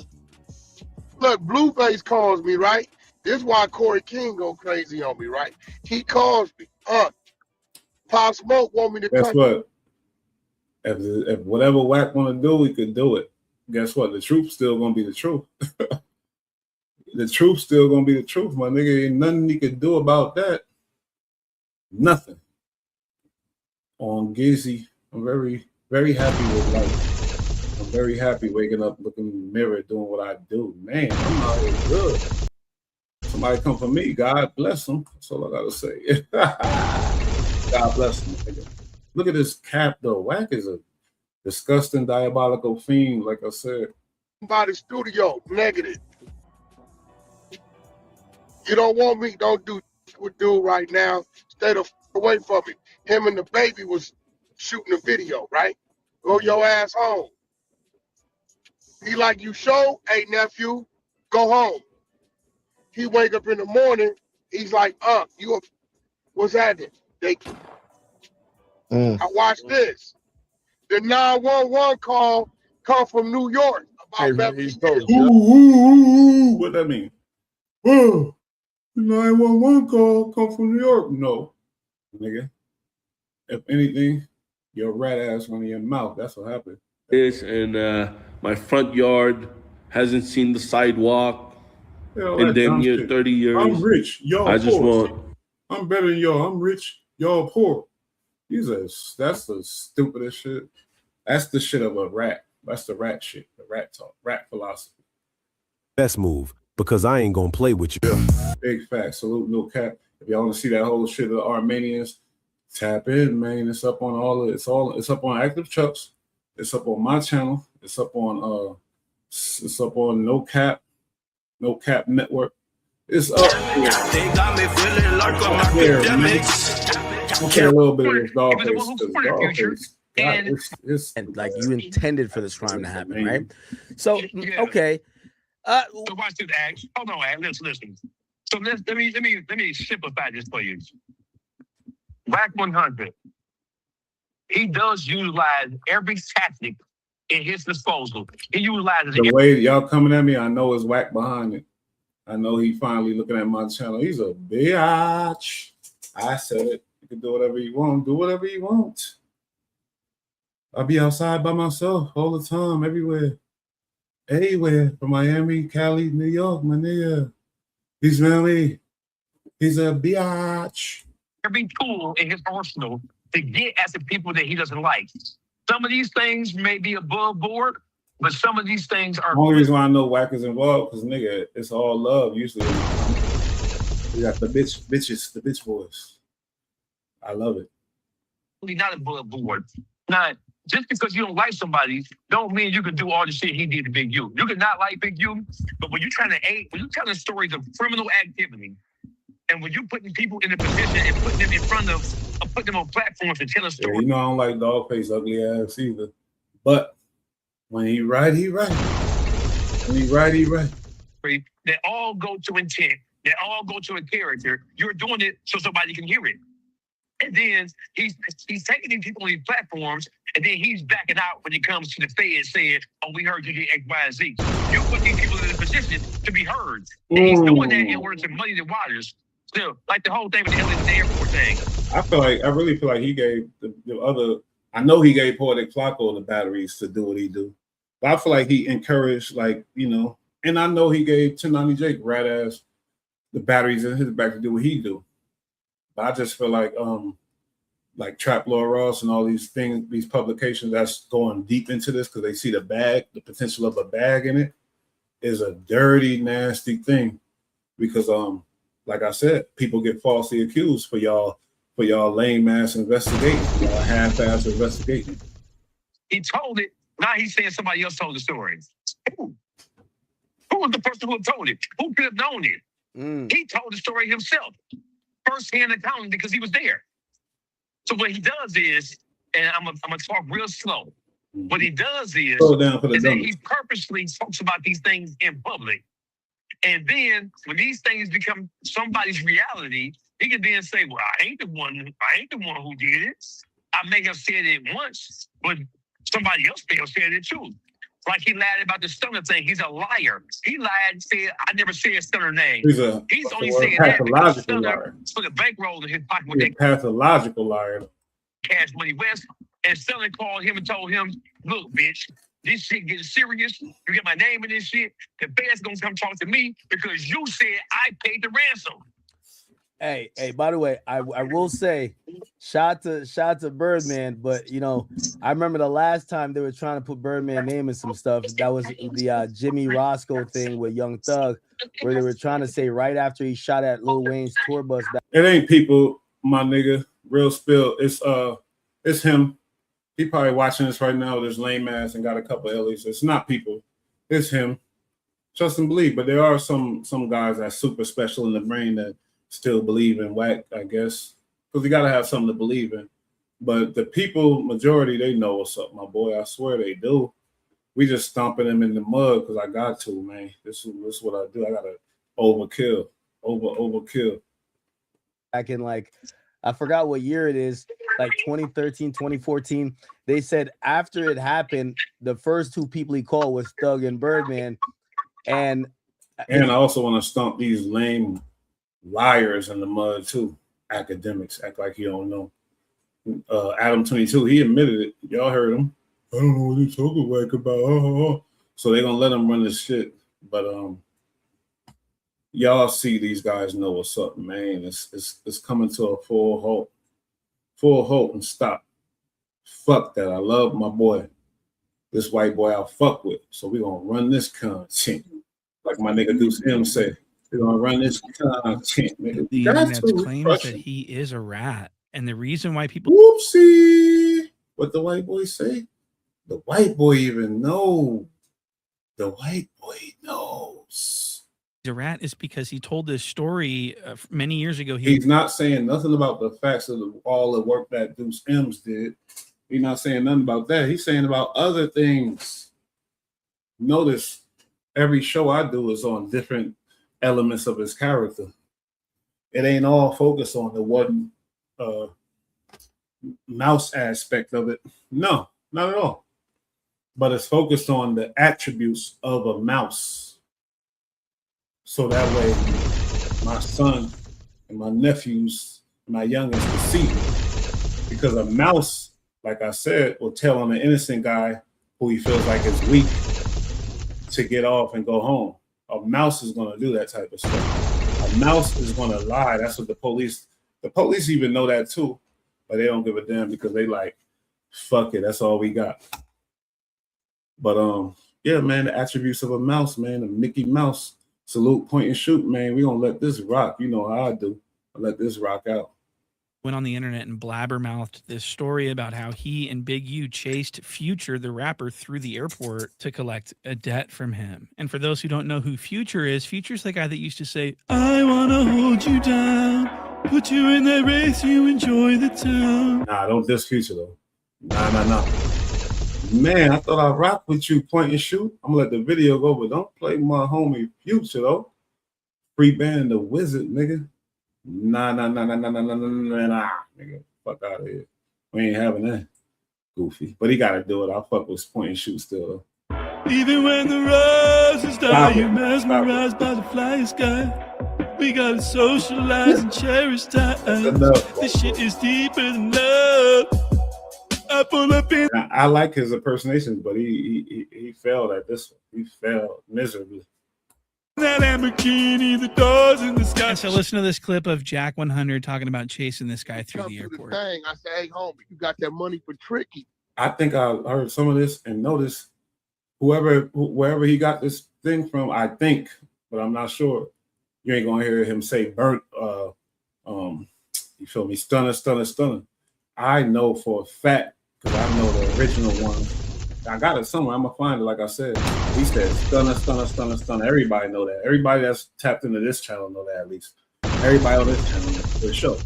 look, Blueface calls me, right? This is why Corey King go crazy on me, right? He calls me, Pop Smoke want me to Guess come. what? If whatever Whack want to do, we could do it. Guess what? The truth's still gonna be the truth. The truth's still gonna be the truth, my nigga. Ain't nothing he could do about that. Nothing. On Gizzy, I'm very, very happy with life. I'm very happy waking up, looking in the mirror, doing what I do. Man, I'm out here good. Somebody come for me, God bless them. That's all I gotta say. God bless them, nigga. Look at this cap though. Whack is a disgusting, diabolical fiend, like I said. By the studio, negative. You don't want me, don't do what do right now. Stay the away from me. Him and the baby was shooting a video, right? Go your ass home. He like, you show, hey nephew, go home. He wake up in the morning, he's like, what's happening? I watched this. The 911 call come from New York about Beverly Hills. What that mean? Oh, the 911 call come from New York. No, nigga. If anything, your rat ass went in your mouth. That's what happened. And my front yard hasn't seen the sidewalk in damn near 30 years. I'm rich. Y'all I poor. just want. I'm better than y'all. I'm rich. Y'all poor. That's the stupidest shit. That's the shit of a rat. That's the rat shit. The rat talk. Rat philosophy. Best move, because I ain't gonna play with you. Big fact. Salute, no cap. If y'all want to see that whole shit of the Armenians, tap in, man. It's up on it's up on Active Chucks. It's up on my channel. It's up on No Cap Network. It's up here. They got me feeling like I'm academics. Okay, a little bit of this dog face. And like you intended for this crime to happen, right? So okay. So watch this, Ax. Hold on, Ax. Listen. So let me simplify this for you. Whack 100. He does utilize every tactic in his disposal. He utilizes the way y'all coming at me. I know it's Whack behind it. I know he finally looking at my channel. He's a bitch. I said it. You can do whatever you want. Do whatever you want. I'll be outside by myself all the time, everywhere. Anywhere from Miami, Cali, New York, my nigga. He's really, he's a biatch. Every tool in his arsenal to get at the people that he doesn't like. Some of these things may be above board, but some of these things are. The only reason why I know Whack is involved, because nigga, it's all love usually. We got the bitch boys. I love it. Not above board. Not just because you don't like somebody, don't mean you can do all the shit he did to Big U. You can not like Big U, but when you're trying to aid, when you're telling stories of criminal activity, and when you're putting people in a position and putting them in front of, putting them on platforms to tell a story. Yeah, you know I don't like Dogface ugly ass either. But when he right, he right. When he right, he right. They all go to intent. They all go to a character. You're doing it so somebody can hear it. And then he's taking these people on these platforms, and then he's backing out when it comes to the Fed saying, "Oh, we heard you did X, Y, and Z." You put these people in a position to be heard, and he's doing that in order to muddy the waters. Still, like the whole thing with the airport thing. I really feel like he gave the other. I know he gave Poetic Flacco the batteries to do what he do, but I feel like he encouraged, like, you know, and I know he gave 1090 Jake rat ass the batteries in his back to do what he do. But I just feel like like Trap Law Ross and all these things, these publications that's going deep into this because they see the potential of a bag in it is a dirty, nasty thing. Because like I said, people get falsely accused for y'all lame ass investigating, y'all half-ass investigating. He told it. Now he's saying somebody else told the story. Who was the person who told it? Who could have known it? He told the story himself, first-hand accounting, because he was there. So what he does is, and I'm gonna talk real slow. What he does is that he purposely talks about these things in public. And then when these things become somebody's reality, he can then say, well, I ain't the one who did it. I may have said it once, but somebody else may have said it too. Like he lied about the Stunner thing. He's a liar. He lied and said, I never said Stunner name. He's only saying that because Stunner put a bankroll in his pocket with that pathological liar. Cash Money West. And Stunner called him and told him, look, bitch, this shit getting serious. You get my name in this shit. The band's gonna come talk to me because you said I paid the ransom. Hey, by the way, I will say, shout to Birdman, but you know, I remember the last time they were trying to put Birdman name in some stuff. That was the Jimmy Roscoe thing with Young Thug, where they were trying to say right after he shot at Lil Wayne's tour bus. It ain't people, my nigga. Real spill. It's him. He probably watching this right now with his lame ass and got a couple of L's. It's not people. It's him. Trust and believe. But there are some guys that's super special in the brain that still believe in whack, I guess. Because you got to have something to believe in. But the people, majority, they know what's up, my boy. I swear they do. We just stomping them in the mud because I got to, man. This is what I do. I got to overkill. Overkill. Back in like, I forgot what year it is, like 2013, 2014. They said after it happened, the first two people he called was Thug and Birdman. And I also want to stomp these lame liars in the mud too. Academics act like you don't know. Adam 22, he admitted it. Y'all heard him. I don't know what he's talking like about. So they're gonna let him run this shit. But y'all see these guys know what's up, man. It's coming to a full halt and stop. Fuck that. I love my boy. This white boy I fuck with. So we're gonna run this content. Like my nigga Deuce M say. We're gonna run this content, nigga. The internet's claims that he is a rat. And the reason why people whoopsie. What the white boy say? The white boy even know. The white boy knows. He's a rat is because he told this story many years ago. He's not saying nothing about the facts of all the work that Deuce M's did. He's not saying nothing about that. He's saying about other things. Notice every show I do is on different elements of his character. It ain't all focused on the one mouse aspect of it. No, not at all. But it's focused on the attributes of a mouse. So that way my son and my nephews, my youngest can see. Because a mouse, like I said, will tell on an innocent guy who he feels like is weak to get off and go home. A mouse is going to do that type of stuff. A mouse is going to lie. That's what the police even know that too, but they don't give a damn because they like, fuck it, that's all we got. But yeah, man, the attributes of a mouse, man, a Mickey Mouse, salute, point and shoot, man. We gonna let this rock. You know how I do. I let this rock out. Went on the internet and blabbermouthed this story about how he and Big U chased Future, the rapper, through the airport to collect a debt from him. And for those who don't know who Future is, Future's the guy that used to say, I wanna hold you down, put you in that race, you enjoy the town. Nah, don't diss Future though. Nah. Man, I thought I'd rock with you, point and shoot. I'm gonna let the video go, but don't play my homie Future though. Free band the wizard, nigga. Nah, nigga. Fuck out of here. We ain't having that. Goofy. But he gotta do it. I'll fuck with point and shoot still though. Even when the roses die, you're mesmerized by the flying sky. We gotta socialize and cherish time. This shit is deeper than love. I like his impersonations, but he failed at this one. He failed miserably. That Lamborghini, the doors in the sky. And so listen to this clip of Jack 100 talking about chasing this guy through the airport. I say, hey, homie, you got that money for Tricky. I think I heard some of this and noticed wherever he got this thing from, I think, but I'm not sure. You ain't gonna hear him say burnt, you feel me, stunner. I know for a fact, because I know the original one. I got it somewhere. I'm gonna find it. Like I said, he said stunner. Everybody know that. Everybody that's tapped into this channel know that at least. Everybody on this channel for sure.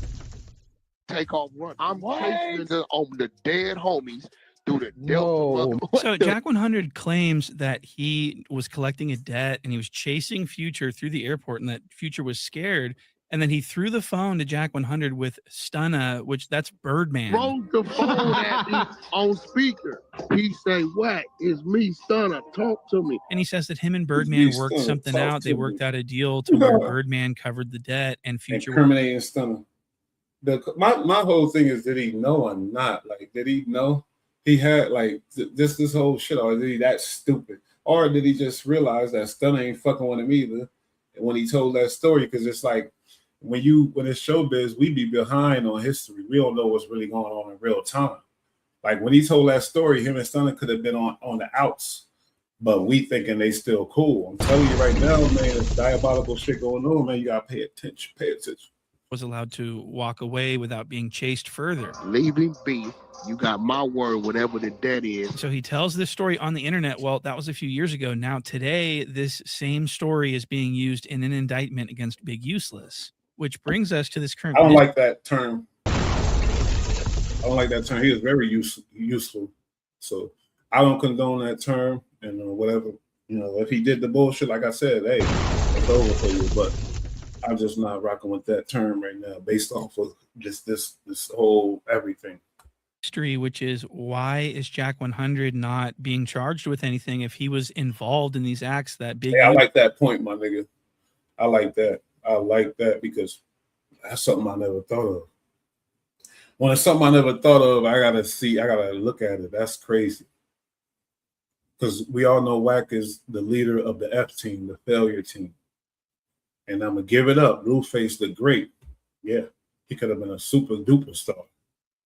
Take off run. I'm chasing the dead homies through the No. So Jack 100 claims that he was collecting a debt and he was chasing Future through the airport, and that Future was scared. And then he threw the phone to Jack 100 with Stunna, which that's Birdman. Wrote the phone at me on speaker. He say, "What is me, Stunna? Talk to me." And he says that him and Birdman worked something out. They worked out a deal to where Birdman covered the debt and Future incriminating Stunna. My whole thing is, did he know or not? Like, did he know he had like this whole shit, or is he that stupid, or did he just realize that Stunna ain't fucking with him either when he told that story? Because it's like when it's showbiz, we be behind on history. We don't know what's really going on in real time. Like when he told that story, him and Stunna could have been on the outs, but we thinking they still cool. I'm telling you right now, man, it's diabolical shit going on, man. You gotta pay attention. was allowed to walk away without being chased further. Leave him be. You got my word, whatever the debt is. So he tells this story on the internet. Well, that was a few years ago. Now today, this same story is being used in an indictment against Big Useless, which brings us to this current. I don't like that term. He is very useful. So I don't condone that term, and whatever, if he did the bullshit, like I said, hey, it's over for you. But I'm just not rocking with that term right now, based off of just this whole everything. History, which is, why is Jack 100 not being charged with anything if he was involved in these acts that Big? Hey, I like that point, my nigga. I like that because that's something I never thought of. When it's something I never thought of, I gotta look at it. That's crazy. Because we all know Wack is the leader of the F team, the failure team. And I'm gonna give it up. Blueface the Great. Yeah, he could have been a super duper star.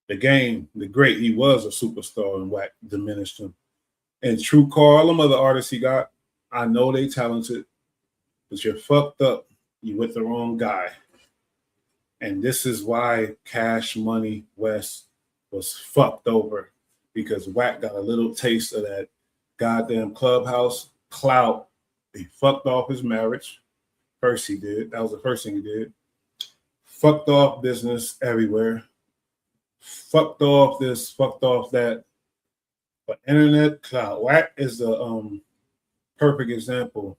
The Game, the Great, he was a superstar, and Wack diminished him. And True Car, all them other artists he got, I know they talented, but you're fucked up. You with the wrong guy. And this is why Cash Money West was fucked over, because Wack got a little taste of that goddamn Clubhouse clout. He fucked off his marriage. First he did. That was the first thing he did. Fucked off business everywhere. Fucked off this, fucked off that. But internet clout. Wack is the perfect example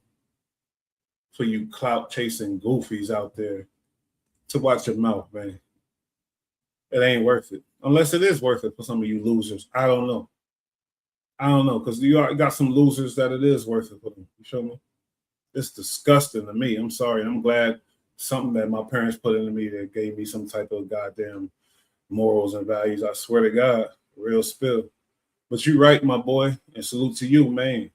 for you clout chasing goofies out there to watch your mouth, man. It ain't worth it. Unless it is worth it for some of you losers. I don't know. Because you got some losers that it is worth it for them. You feel me? It's disgusting to me. I'm sorry. I'm glad something that my parents put into me that gave me some type of goddamn morals and values. I swear to God, real spill. But you right, my boy, and salute to you, man.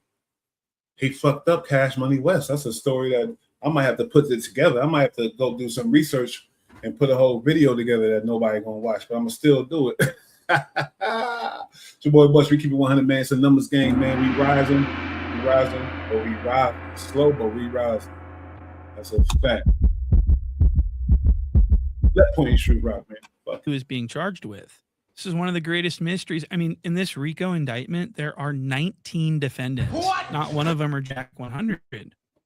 He fucked up Cash Money West. That's a story that I might have to put it together. I might have to go do some research and put a whole video together that nobody gonna watch, but I'm gonna still do it. It's your boy Bush. We keep it 100, man. It's a numbers game, man. We rising, but we rise slow, but we rising. That's a fact. That point is true, right, man. Fuck. Who is being charged with? This is one of the greatest mysteries. I mean, in this RICO indictment, there are 19 defendants. What? Not one of them are Jack 100,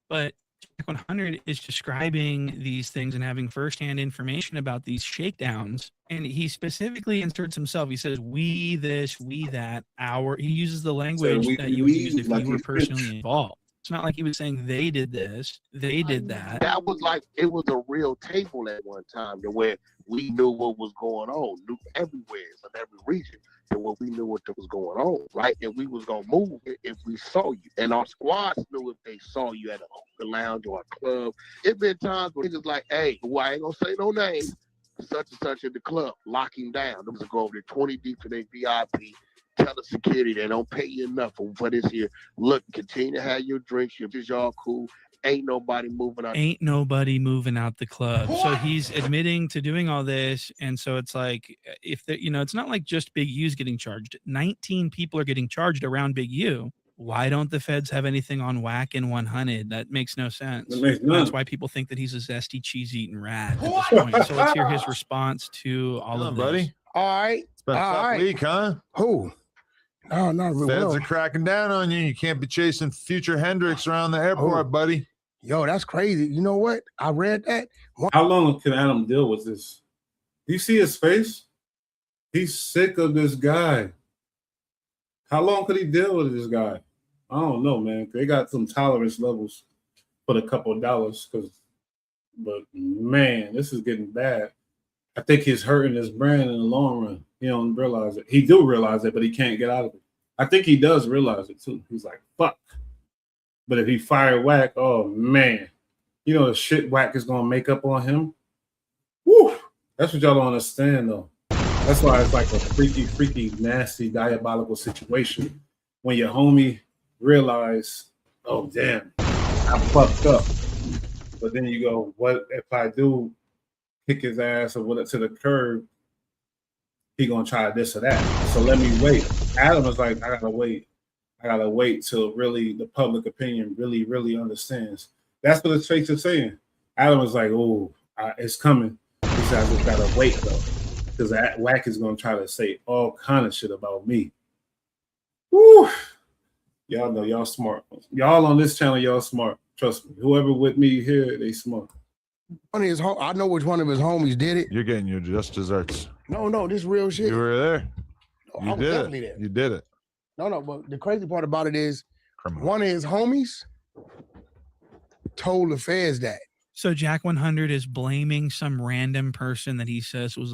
but Jack 100 is describing these things and having firsthand information about these shakedowns. And he specifically inserts himself. He says, we this, we that, our. He uses the language that you would use if you were personally involved. It's not like he was saying they did this, they did that. That was like, it was a real table at one time to where we knew what was going on, knew everywhere in every region, and where we knew what was going on, right? And we was gonna move if we saw you. And our squads knew if they saw you at a hookah lounge or a club. It been times where niggas like, hey, well, I ain't gonna say no names, such and such at the club, lock him down. Them to go over there 20 deep for their VIP. Tell the security they don't pay you enough for this here. Look, continue to have your drinks. Y'all cool. Ain't nobody moving out. Ain't nobody moving out the club. So he's admitting to doing all this. And so it's like, if the, it's not like just Big U's getting charged. 19 people are getting charged around Big U. Why don't the feds have anything on Whack and 100? That makes no sense. That's why people think that he's a zesty, cheese-eating rat at this point. So let's hear his response to all of this. Buddy. All right. It's been a tough week, huh? Who? No, not really. Feds are cracking down on you. You can't be chasing future Hendrix around the airport, buddy. Yo, that's crazy. You know what? I read that. How long can Adam deal with this? Do you see his face? He's sick of this guy. How long could he deal with this guy? I don't know, man. They got some tolerance levels for a couple of dollars, but man, this is getting bad. I think he's hurting his brand in the long run. He don't realize it. He do realize it, but he can't get out of it. I think he does realize it too. He's like, fuck. But if he fire Whack, oh man, the shit Whack is gonna make up on him. Woo! That's what y'all don't understand though. That's why it's like a freaky, nasty, diabolical situation when your homie realize, oh damn, I fucked up. But then you go, what if I do kick his ass or what to the curb? He gonna try this or that. So let me wait. Adam was like, I gotta wait. I gotta wait till really the public opinion really understands. That's what his face is saying. Adam was like, oh, it's coming. He said, I just gotta wait though, because Whack is gonna try to say all kind of shit about me. Woo! Y'all know y'all smart. Y'all on this channel, y'all smart. Trust me. Whoever with me here, they smart. I know which one of his homies did it. You're getting your just desserts. No, this real shit. You were there. I was definitely there. You did it. No, but the crazy part about it is one of his homies told the feds that. So Jack 100 is blaming some random person that he says was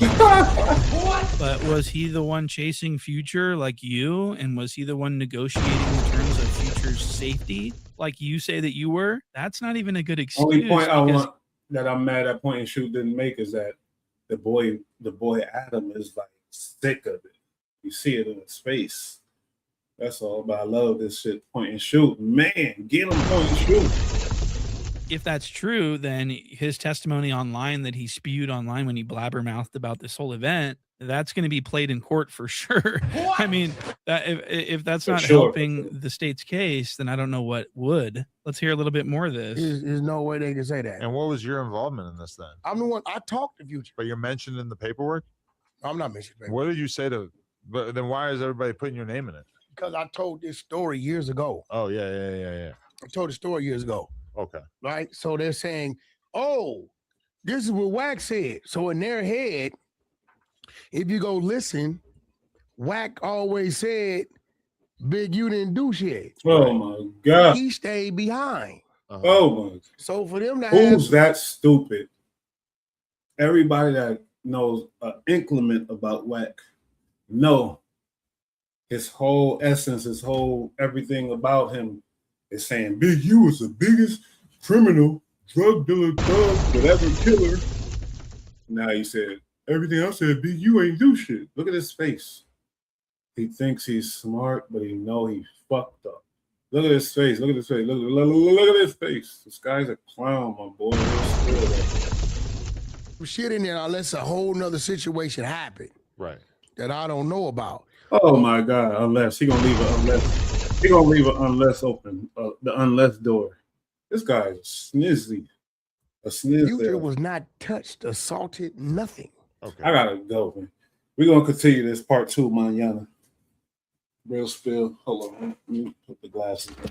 but was he the one chasing Future like you? And was he the one negotiating the terms of Future's safety like you say that you were? That's not even a good excuse. Only point I'm mad at Point and Shoot didn't make is that the boy Adam is like sick of it. You see it in his face. That's all. But I love this shit. Point and Shoot. Man, get him Point and Shoot. If that's true, then his testimony online that he spewed online when he blabbermouthed about this whole event, that's going to be played in court for sure. I mean, that if that's not helping the state's case, then I don't know what would. Let's hear a little bit more of this. There's no way they can say that. And what was your involvement in this then? I'm the one. I talked to Future. But you're mentioned in the paperwork? I'm not mentioned. What did you say to? But then why is everybody putting your name in it? Because I told this story years ago. Oh yeah. I told the story years ago. Okay. Right. So they're saying, oh, this is what Whack said. So in their head, if you go listen, Whack always said, Big U didn't do shit. Oh my God. He stayed behind. Oh my God. So for them to who's that stupid? Everybody that knows an increment about Whack know his whole essence, his whole everything about him is saying Big U is the biggest criminal, drug dealer, whatever killer. Now he said, everything else said, Big U ain't do shit. Look at his face. He thinks he's smart, but he know he fucked up. Look at his face. Look at his face. Look at his face. This guy's a clown, my boy. Shit in there unless a whole nother situation happened. Right. That I don't know about. Oh my God, unless he gonna leave it unless. He gonna leave an unless open, the unless door. This guy is snizzy. A sniz. Future was not touched, assaulted, nothing. Okay. I gotta go, man. We're gonna continue this part 2, mañana. Real spill. Hold on. Let me put the glasses on.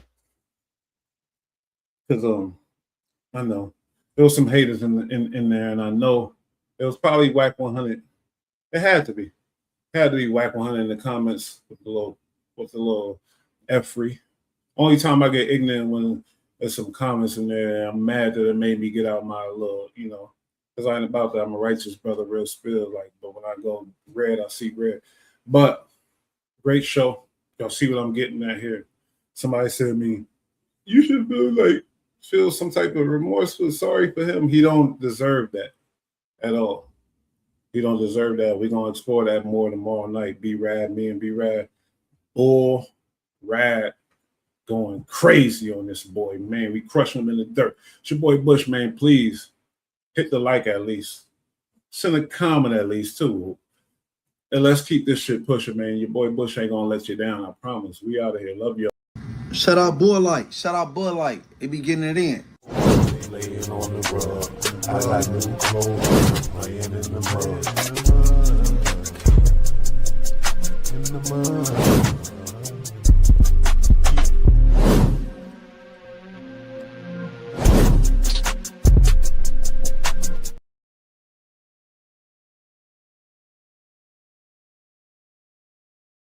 Because I know there was some haters in there, and I know it was probably Whack 100. It had to be. It had to be Whack 100 in the comments with the little F-free. Only time I get ignorant when there's some comments in there. I'm mad that it made me get out my little, because I ain't about that. I'm a righteous brother, real spill. But when I go red, I see red. But great show. Y'all see what I'm getting at here. Somebody said to me, you should feel some type of remorse, sorry for him. He don't deserve that at all. He don't deserve that. We're gonna explore that more tomorrow night. B-Rad, me and B-Rad. Bull Rad going crazy on this boy, man. We crushing him in the dirt. It's your boy Bush, man. Please hit the like at least. Send a comment at least, too. And let's keep this shit pushing, man. Your boy Bush ain't gonna let you down, I promise. We out of here. Love y'all. Shout out Bud Light. Shout out Bud Light. They be getting it in. Laying on the rug. I got new clothes. Laying in the mud. In the mud.